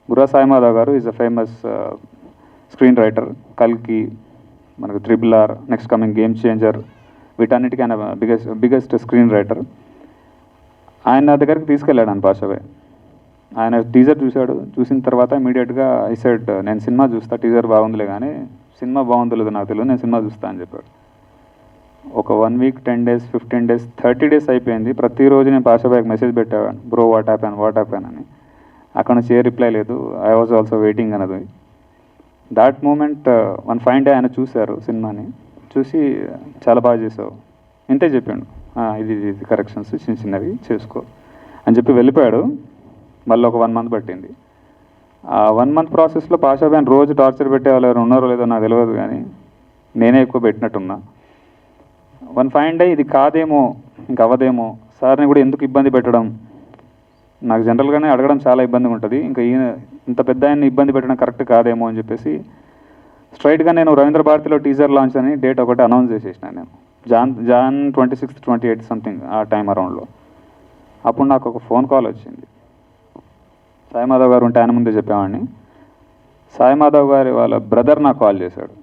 బుర్రా సాయి మాధవ్ గారు is a famous screen writer. కల్కి, మనకు RRR, next coming game changer, వీటన్నిటికీ ఆయన బిగ్గెస్ట్ స్క్రీన్ రైటర్. ఆయన దగ్గరికి తీసుకెళ్ళాడు అని పాషాబాయ్. ఆయన టీజర్ చూశాడు, చూసిన తర్వాత ఇమీడియట్గా ఐ సెడ్ నేను సినిమా చూస్తా, టీజర్ బాగుందిలే కానీ సినిమా బాగుందో లేదో నాకు తెలియదు, నేను సినిమా చూస్తా అని చెప్పాడు. ఒక 1 week, 10 days, 15 days, 30 days అయిపోయింది. ప్రతిరోజు నేను పాషాబాయ్కి మెసేజ్ పెట్టేవాడు, బ్రో వాట్ హ్యాపెన్ అని. అక్కడ నుంచి ఏ రిప్లై లేదు. ఐ వాజ్ ఆల్సో వెయిటింగ్ అన్నది. That moment one fine day ఆయన చూశారు సినిమాని, చూసి చాలా బాగా చేసావు ఇంతే చెప్పాడు. ఇది కరెక్షన్స్ చిన్నవి చేసుకో అని చెప్పి వెళ్ళిపోయాడు. మళ్ళీ ఒక 1 month పట్టింది. ఆ 1 month ప్రాసెస్లో పాషాబాయ్ రోజు టార్చర్ పెట్టేవాళ్ళు ఎవరు ఉన్నారో లేదో నాకు తెలియదు, కానీ నేనే ఎక్కువ పెట్టినట్టున్నా. వన్ ఫైన్ డే ఇది కాదేమో, ఇంక అవ్వదేమో, సార్ని కూడా ఎందుకు ఇబ్బంది పెట్టడం, నాకు జనరల్గానే అడగడం చాలా ఇబ్బందిగా ఉంటుంది, ఇంకా ఈయన ఇంత పెద్ద ఆయన్ని ఇబ్బంది పెట్టడం కరెక్ట్ కాదేమో అని చెప్పేసి స్ట్రైట్గా నేను రవీంద్ర భారతిలో టీజర్ లాంచ్ అని డేట్ ఒకటి అనౌన్స్ చేసేసినాను నేను. జాన్ 26, 28 సంథింగ్ ఆ టైం అరౌండ్లో. అప్పుడు నాకు ఒక ఫోన్ కాల్ వచ్చింది. సాయి మాధవ్ గారు ఉంటే ఆయన ముందే చెప్పేవాడిని. సాయి మాధవ్ గారి వాళ్ళ బ్రదర్ నాకు కాల్ చేశాడు,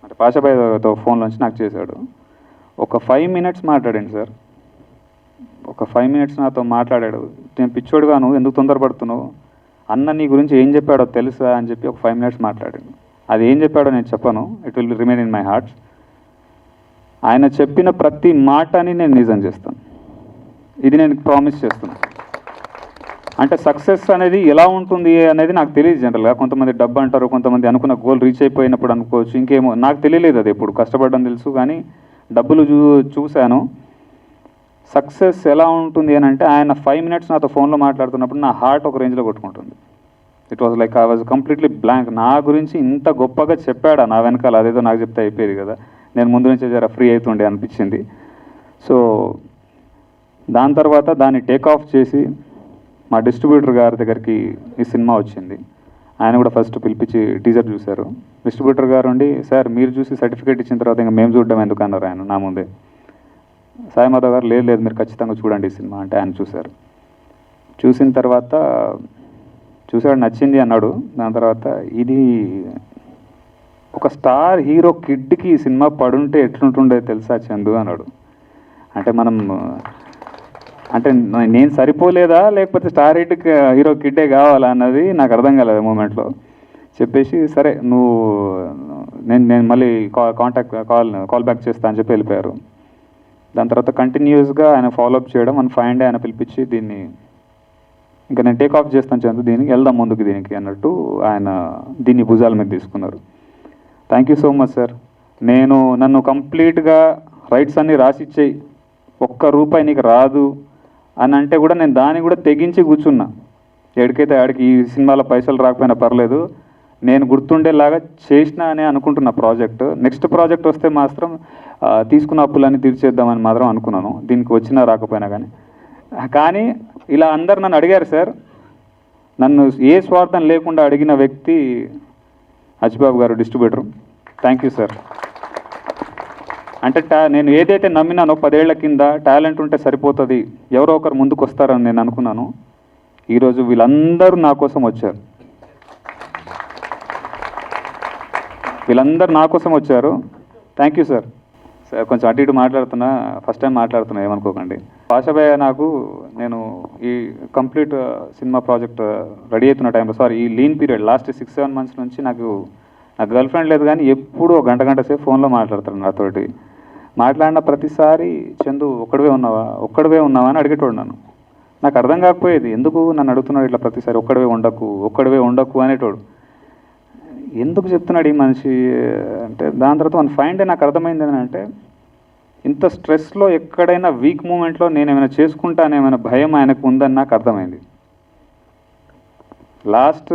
అంటే పాషాబాయ్తో ఫోన్లోంచి నాకు చేశాడు. ఒక 5 minutes మాట్లాడండి సార్, ఒక 5 minutes నాతో మాట్లాడాడు. నేను పిచ్చోడుగా నువ్వు ఎందుకు తొందరపడుతున్నావు, అన్న నీ గురించి ఏం చెప్పాడో తెలుసా అని చెప్పి ఒక 5 minutes మాట్లాడాడు. అది ఏం చెప్పాడో నేను చెప్పను, it will remain in my hearts. ఆయన చెప్పిన ప్రతి మాటని నేను నిజం చేస్తాను, ఇది నేను ప్రామిస్ చేస్తున్నాను. అంటే సక్సెస్ అనేది ఎలా ఉంటుంది అనేది నాకు తెలియదు. జనరల్గా కొంతమంది డబ్బు అంటారు, కొంతమంది అనుకున్న గోల్ రీచ్ అయిపోయినప్పుడు అనుకోవచ్చు, ఇంకేమో నాకు తెలియలేదు. అది ఎప్పుడు కష్టపడడం తెలుసు, కానీ డబ్బులు చూశాను. సక్సెస్ ఎలా ఉంటుంది అని అంటే ఆయన 5 minutes నాతో ఫోన్లో మాట్లాడుతున్నప్పుడు నా హార్ట్ ఒక రేంజ్లో కొట్టుకుంటుంది. It was like I was completely blank. నా గురించి ఇంత గొప్పగా చెప్పాడా నా వెనకాల, అదేదో నాకు చెప్తే అయిపోయేది కదా, నేను ముందు నుంచే జర ఫ్రీ అవుతుండే అనిపించింది. సో దాని తర్వాత దాన్ని టేక్ ఆఫ్ చేసి మా డిస్ట్రిబ్యూటర్ గారి దగ్గరికి ఈ సినిమా వచ్చింది. ఆయన కూడా ఫస్ట్ పిలిపించి టీజర్ చూశారు. డిస్ట్రిబ్యూటర్ గారు ఉండి, సార్ మీరు చూసి సర్టిఫికేట్ ఇచ్చిన తర్వాత ఇంకా మేము చూడడం ఎందుకు అన్నారు ఆయన నా ముందే. సాయి మాధవ్ గారు లేదు మీరు ఖచ్చితంగా చూడండి ఈ సినిమా అంటే ఆయన చూశారు. చూసిన తర్వాత చూశాడు, నచ్చింది అన్నాడు. దాని తర్వాత ఇది ఒక స్టార్ హీరో కిడ్కి ఈ సినిమా పడుంటే ఎట్లుంటుండే తెలుసా చందు అన్నాడు. అంటే అంటే నేను సరిపోలేదా లేకపోతే స్టార్ హీరో కిడ్డే కావాలా అన్నది నాకు అర్థం కాలేదు మూమెంట్లో. చెప్పేసి సరే నువ్వు నేను మళ్ళీ కాల్ బ్యాక్ చేస్తా అని చెప్పి వెళ్ళిపోయారు. దాని తర్వాత కంటిన్యూస్గా ఆయన ఫాలోఅప్ చేయడం, మన ఫైండ్ ఆయన పిలిపించి దీన్ని ఇంకా నేను టేక్ ఆఫ్ చేస్తాను చందు, దీనికి వెళ్దాం ముందుకు దీనికి అన్నట్టు ఆయన దీన్ని భుజాల మీద తీసుకున్నారు. Thank you so much sir. నన్ను కంప్లీట్గా రైట్స్ అన్నీ రాసిచ్చేయి, ₹1 నీకు రాదు అని అంటే కూడా నేను దాన్ని కూడా తెగించి కూర్చున్నా. ఎక్కడికైతే ఆడికి ఈ సినిమాలో పైసలు రాకపోయినా పర్లేదు, నేను గుర్తుండేలాగా చేసిన అని అనుకుంటున్న ప్రాజెక్ట్. నెక్స్ట్ ప్రాజెక్ట్ వస్తే మాత్రం తీసుకున్న అప్పులన్నీ తీర్చేద్దామని మాత్రం అనుకున్నాను, దీనికి వచ్చినా రాకపోయినా కానీ. కానీ ఇలా అందరు నన్ను అడిగారు సార్. నన్ను ఏ స్వార్థం లేకుండా అడిగిన వ్యక్తి అచ్చిబాబు గారు, డిస్ట్రిబ్యూటర్. Thank you sir. అంటే నేను ఏదైతే నమ్మినానో 10 ఏళ్ల కింద టాలెంట్ ఉంటే సరిపోతుంది, ఎవరో ఒకరు ముందుకు వస్తారని నేను అనుకున్నాను. ఈరోజు వీళ్ళందరూ నా కోసం వచ్చారు, వీళ్ళందరూ నా కోసం వచ్చారు. Thank you sir. సార్ కొంచెం అటు ఇటు మాట్లాడుతున్నా, ఫస్ట్ టైం మాట్లాడుతున్నా, ఏమనుకోకండి. పాషాబాయ్ నేను ఈ కంప్లీట్ సినిమా ప్రాజెక్ట్ రెడీ అవుతున్న టైంలో, ఈ లీన్ పీరియడ్ లాస్ట్ 6-7 months నుంచి నాకు గర్ల్ ఫ్రెండ్ లేదు, కానీ ఎప్పుడూ ఒక గంట సేపు ఫోన్లో మాట్లాడతాడు నాతోటి. మాట్లాడిన ప్రతిసారి చందు ఒక్కడివే ఉన్నావా అని అడిగేటోడు నన్ను. నాకు అర్థం కాకపోయేది, ఎందుకు నన్ను అడుగుతున్నాడు ఇట్లా ప్రతిసారి, ఒక్కడివే ఉండకు అనేటోడు. ఎందుకు చెప్తున్నాడు ఈ మనిషి అంటే, దాని తర్వాత మన ఫైండ్ నాకు అర్థమైంది ఏంటంటే, ఇంత స్ట్రెస్లో ఎక్కడైనా వీక్ మూమెంట్లో నేను ఏమైనా చేసుకుంటానేమైనా భయం ఆయనకు ఉందని నాకు అర్థమైంది. లాస్ట్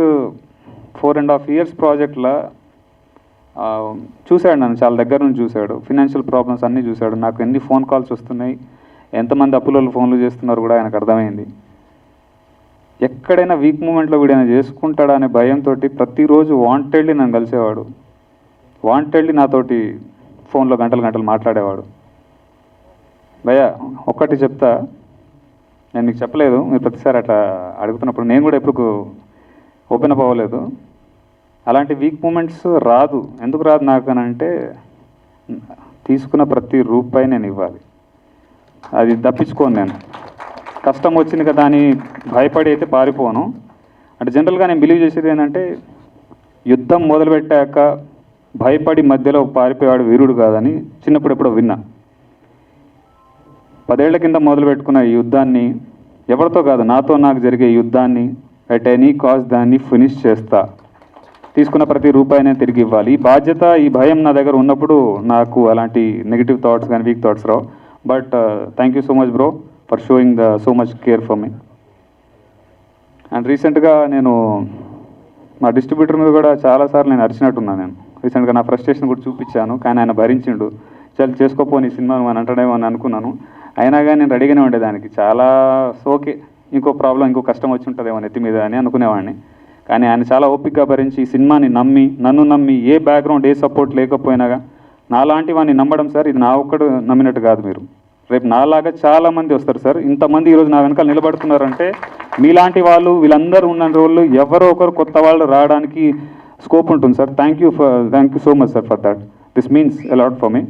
4.5 years ప్రాజెక్ట్లో చూశాడు, నన్ను చాలా దగ్గర నుంచి చూశాడు. ఫినాన్షియల్ ప్రాబ్లమ్స్ అన్నీ చూశాడు. నాకు ఎన్ని ఫోన్ కాల్స్ వస్తున్నాయి, ఎంతమంది అప్పులలో ఫోన్లు చేస్తున్నారు కూడా ఆయనకు అర్థమైంది. ఎక్కడైనా వీక్ మూమెంట్లో వీడైనా చేసుకుంటాడా అనే భయంతో ప్రతిరోజు వాంటెడ్లీ నన్ను కలిసేవాడు, వాంటెడ్లీ నాతోటి ఫోన్లో గంటలు మాట్లాడేవాడు. భయ్యా ఒక్కటి చెప్తా, నేను మీకు చెప్పలేదు, మీరు ప్రతిసారి అట్లా అడుగుతున్నప్పుడు నేను కూడా ఎప్పుడు ఓపెన్ అప్ అవ్వలేదు. అలాంటి వీక్ మూమెంట్స్ రాదు. ఎందుకు రాదు నాకు అని అంటే, తీసుకున్న ప్రతి రూపాయి నేను ఇవ్వాలి, అది తప్పించుకోను. నేను కష్టం వచ్చింది కదా అని భయపడి అయితే పారిపోను. అంటే జనరల్గా నేను బిలీవ్ చేసేది ఏంటంటే, యుద్ధం మొదలుపెట్టాక భయపడి మధ్యలో పారిపోయాడు వీరుడు కాదని చిన్నప్పుడు ఎప్పుడో విన్నా. 10 ఏళ్ల కింద మొదలు పెట్టుకున్న ఈ యుద్ధాన్ని ఎవరితో కాదు, నాతో నాకు జరిగే యుద్ధాన్ని అట్ ఎనీ కాస్ట్ దాన్ని ఫినిష్ చేస్తా. తీసుకున్న ప్రతి రూపాయినే తిరిగి ఇవ్వాలి. ఈ బాధ్యత, ఈ భయం నా దగ్గర ఉన్నప్పుడు నాకు అలాంటి నెగిటివ్ థాట్స్ కానీ week thoughts Rao. But thank you so much bro for showing so much care for me. And రీసెంట్గా నేను మా డిస్ట్రిబ్యూటర్ మీద కూడా చాలాసార్లు నేను అరిచినట్టున్నాను. నేను రీసెంట్గా నా ఫ్రస్ట్రేషన్ కూడా చూపించాను, కానీ ఆయన భరించిండు. చాలా చేసుకోపోని సినిమా అని అంటాడేమో అని అనుకున్నాను. అయినా కానీ నేను రెడీగానే ఉండేదానికి, చాలా ఓకే ఇంకో ప్రాబ్లం, ఇంకో కష్టం వచ్చి ఉంటుందేమో నెత్తి మీద అని అనుకునేవాడిని. కానీ ఆయన చాలా ఓపికగా భరించి ఈ సినిమాని నన్ను నమ్మి, ఏ బ్యాక్గ్రౌండ్ ఏ సపోర్ట్ లేకపోయినా నాలాంటి వాడిని నమ్మడం సార్, ఇది నా ఒక్కడు నమ్మినట్టు కాదు, మీరు రేపు నాలాగా చాలామంది వస్తారు సార్. ఇంతమంది ఈరోజు నా వెనకాల నిలబడుతున్నారంటే మీలాంటి వాళ్ళు వీళ్ళందరూ ఉన్న రోజులు ఎవరో ఒకరు కొత్త వాళ్ళు రావడానికి స్కోప్ ఉంటుంది sir. Thank you so much sir for that. This means a lot for me.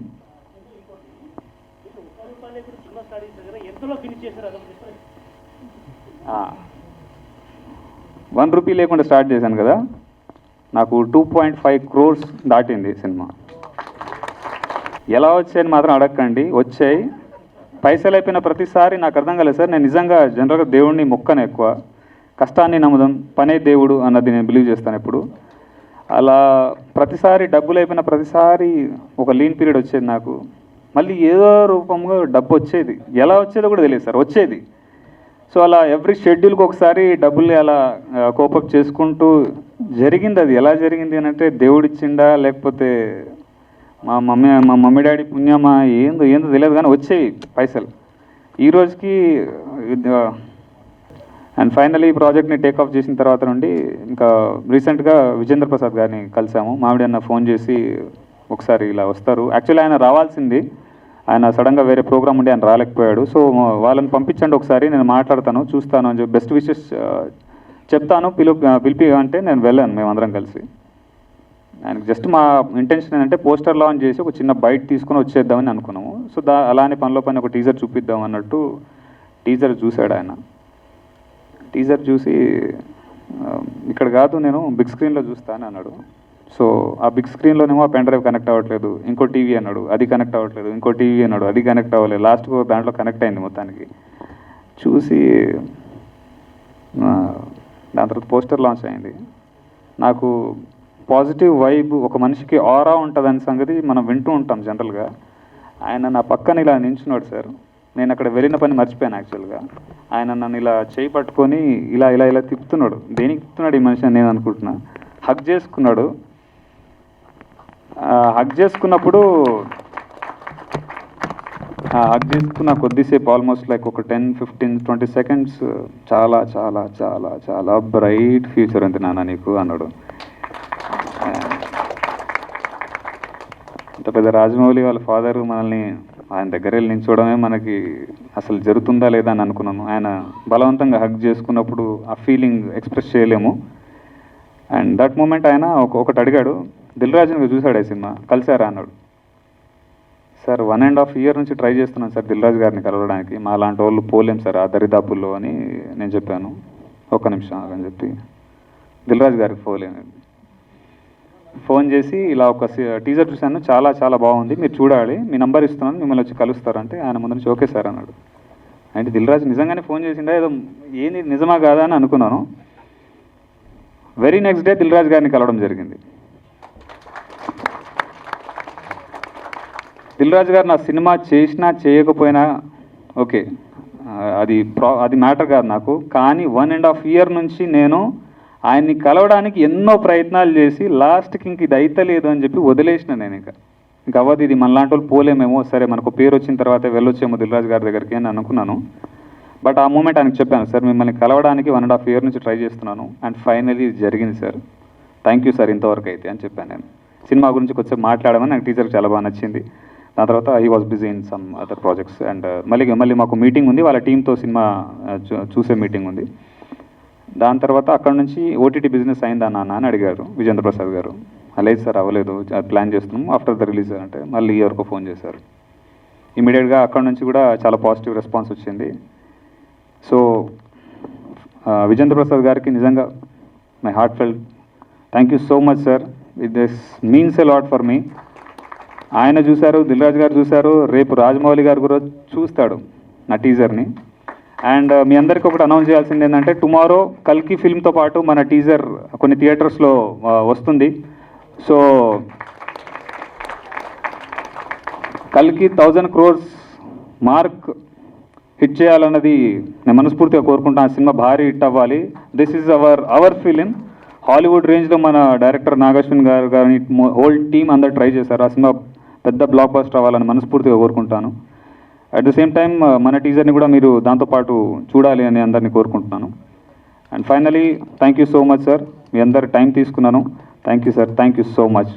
₹1 లేకుండా స్టార్ట్ చేశాను కదా, నాకు 2.5 crores దాటింది సినిమా. ఎలా వచ్చాయని మాత్రం అడగకండి, వచ్చాయి. పైసలు అయిపోయిన ప్రతిసారి నాకు అర్థం కాలేదు సార్. నేను నిజంగా జనరల్గా దేవుడిని మొక్కను ఎక్కువ, కష్టాన్ని నమ్ముదాం, పనే దేవుడు అన్నది నేను బిలీవ్ చేస్తాను ఎప్పుడు. అలా ప్రతిసారి డబ్బులు అయిపోయిన ప్రతిసారి ఒక లీన్ పీరియడ్ వచ్చేది నాకు. మళ్ళీ ఏదో రూపంగా డబ్బు వచ్చేది, ఎలా వచ్చేదో కూడా తెలియదు సార్, వచ్చేది. సో అలా ఎవ్రీ షెడ్యూల్కి ఒకసారి డబ్బుల్ని అలా కోపప్ చేసుకుంటూ జరిగింది. అది ఎలా జరిగింది అని అంటే దేవుడిచ్చిండా లేకపోతే మా మమ్మీ డాడీ పుణ్యమా ఏందో తెలియదు, కానీ వచ్చేవి పైసలు ఈ రోజుకి. అండ్ ఫైనలీ ఈ ప్రాజెక్ట్ని టేక్ ఆఫ్ చేసిన తర్వాత నుండి ఇంకా రీసెంట్గా విజేంద్ర ప్రసాద్ గారిని కలిసాము. మామిడి అన్న ఫోన్ చేసి ఒకసారి ఇలా వస్తారు, యాక్చువల్లీ ఆయన రావాల్సింది, ఆయన సడన్గా వేరే ప్రోగ్రామ్ ఉండి ఆయన రాలేకపోయాడు. సో వాళ్ళని పంపించండి ఒకసారి, నేను మాట్లాడతాను, చూస్తాను అని చెప్పి బెస్ట్ విషెస్ చెప్తాను, పిలిపి అంటే నేను వెళ్ళాను మేమందరం కలిసి. ఆయనకి జస్ట్ మా ఇంటెన్షన్ ఏంటంటే పోస్టర్ లాంచ్ చేసి ఒక చిన్న బైట్ తీసుకొని వచ్చేద్దామని అనుకున్నాము. సో అలానే పనిలో పని ఒక టీజర్ చూపిద్దాం అన్నట్టు టీజర్ చూశాడు ఆయన. టీజర్ చూసి ఇక్కడ కాదు నేను బిగ్ స్క్రీన్లో చూస్తాను అన్నాడు. సో ఆ బిగ్ స్క్రీన్లోనేమో ఆ పెన్ డ్రైవ్ కనెక్ట్ అవ్వట్లేదు, ఇంకో టీవీ అన్నాడు, అది కనెక్ట్ అవ్వట్లేదు, ఇంకో టీవీ అన్నాడు, అది కనెక్ట్ అవ్వలేదు. లాస్ట్కు దాంట్లో కనెక్ట్ అయింది మొత్తానికి. చూసి దాని తర్వాత పోస్టర్ లాంచ్ అయింది. నాకు పాజిటివ్ వైబ్, ఒక మనిషికి ఆరా ఉంటుందని సంగతి మనం వింటూ ఉంటాం జనరల్గా. ఆయన నా పక్కన ఇలా నించున్నాడు సార్, నేను అక్కడ వెళ్ళిన పని మర్చిపోయాను యాక్చువల్గా. ఆయన నన్ను ఇలా చేయి పట్టుకొని ఇలా ఇలా ఇలా తిప్పుతున్నాడు. దేనికి తిప్పుతున్నాడు ఈ మనిషి అని నేను అనుకుంటున్నా. హగ్ చేసుకున్నాడు. హగ్ చేసుకున్నప్పుడు హగ్ చేసుకున్న కొద్దిసేపు ఆల్మోస్ట్ లైక్ ఒక 10-15-20 seconds చాలా చాలా చాలా చాలా బ్రైట్ ఫ్యూచర్ ఉంది నాన్న నీకు అన్నాడు. ఇంత పెద్ద రాజమౌళి వాళ్ళ ఫాదర్ మనల్ని ఆయన దగ్గర వెళ్ళి నిల్చోవడమే మనకి అసలు జరుగుతుందా లేదా అని అనుకున్నాను. ఆయన బలవంతంగా హగ్ చేసుకున్నప్పుడు ఆ ఫీలింగ్ ఎక్స్ప్రెస్ చేయలేము. అండ్ దట్ మూమెంట్ ఆయన ఒకటి అడిగాడు, దిల్ రాజుని చూశాడు ఈ సినిమా, కలిసారా అన్నాడు. సార్ 1.5 year నుంచి ట్రై చేస్తున్నాను సార్ దిల్ రాజు గారిని కలవడానికి, మా లాంటి వాళ్ళు పోలేం సార్ ఆ దరిదాపుల్లో అని నేను చెప్పాను. ఒక్క నిమిషం అని చెప్పి దిల్ రాజు గారికి ఫోన్ చేసి ఇలా ఒక టీజర్ చూశాను, చాలా చాలా బాగుంది, మీరు చూడాలి, మీ నంబర్ ఇస్తున్నాను, మిమ్మల్ని వచ్చి కలుస్తారంటే ఆయన ముందు నుంచి ఓకే సార్ అన్నాడు. అంటే దిల్ రాజు నిజంగానే ఫోన్ చేసిండా ఏదో ఏంది నిజమా కాదా అని అనుకున్నాను. Very next day Dil Raju గారిని కలవడం జరిగింది. దిల్ రాజు గారు నా సినిమా చేసినా చేయకపోయినా ఓకే, అది మ్యాటర్ కాదు నాకు. కానీ 1.5 year నుంచి నేను ఆయన్ని కలవడానికి ఎన్నో ప్రయత్నాలు చేసి లాస్ట్కి ఇంక ఇది అయితలేదు అని చెప్పి వదిలేసిన. నేను ఇంకా అవ్వదు, ఇది మనలాంటి వాళ్ళు పోలేమేమో, సరే మనకు పేరు వచ్చిన తర్వాత వెళ్ళొచ్చేమో దిల్ రాజు గారి దగ్గరికి అని అనుకున్నాను. బట్ ఆ మూమెంట్ ఆయనకు చెప్పాను, సార్ మిమ్మల్ని కలవడానికి 1.5 year నుంచి ట్రై చేస్తున్నాను అండ్ ఫైనలీ ఇది జరిగింది సార్, థ్యాంక్ యూ సార్ ఇంతవరకు అయితే అని చెప్పాను. నేను సినిమా గురించి కొంచెం మాట్లాడమని నాకు టీచర్ చాలా బాగా నచ్చింది. దాని తర్వాత he was busy in some other projects. And మళ్ళీ మాకు మీటింగ్ ఉంది, వాళ్ళ టీంతో సినిమా చూసే మీటింగ్ ఉంది. దాని తర్వాత అక్కడ నుంచి ఓటీటీ బిజినెస్ అయిందా నాన్న అని అడిగారు విజేంద్ర ప్రసాద్ గారు. లేదు సార్ అవ్వలేదు, ప్లాన్ చేస్తున్నాం ఆఫ్టర్ ద రిలీజ్ అంటే మళ్ళీ ఎవరికో ఫోన్ చేశారు. ఇమీడియట్గా అక్కడ నుంచి కూడా చాలా పాజిటివ్ రెస్పాన్స్ వచ్చింది. సో విజేంద్ర ప్రసాద్ గారికి నిజంగా my heart felt thank you so much sir, this means a lot for me. ఆయన చూశారు, దిల్ రాజు గారు చూశారు, రేపు రాజమౌళి గారు కూడా చూస్తాడు నా టీజర్ని. అండ్ మీ అందరికీ ఒకటి అనౌన్స్ చేయాల్సింది ఏంటంటే టుమారో కల్కి ఫిల్మ్తో పాటు మన టీజర్ కొన్ని థియేటర్స్లో వస్తుంది. సో కల్కి 1000 crores మార్క్ హిట్ చేయాలన్నది నేను మనస్ఫూర్తిగా కోరుకుంటాను. ఆ సినిమా భారీ హిట్ అవ్వాలి. This is our film. Hollywood రేంజ్లో మన డైరెక్టర్ నాగశ్విన్ గారు కానీ హోల్ టీమ్ అందరు ట్రై చేశారు. ఆ సినిమా పెద్ద బ్లాక్ బస్టర్ అవ్వాలని మనస్ఫూర్తిగా కోరుకుంటాను. అట్ ద సేమ్ టైం మన టీజర్ని కూడా మీరు దాంతోపాటు చూడాలి అని అందరినీ కోరుకుంటున్నాను. And finally thank you so much sir, మీ అందరు టైం తీసుకున్నాను. Thank you sir, thank you so much.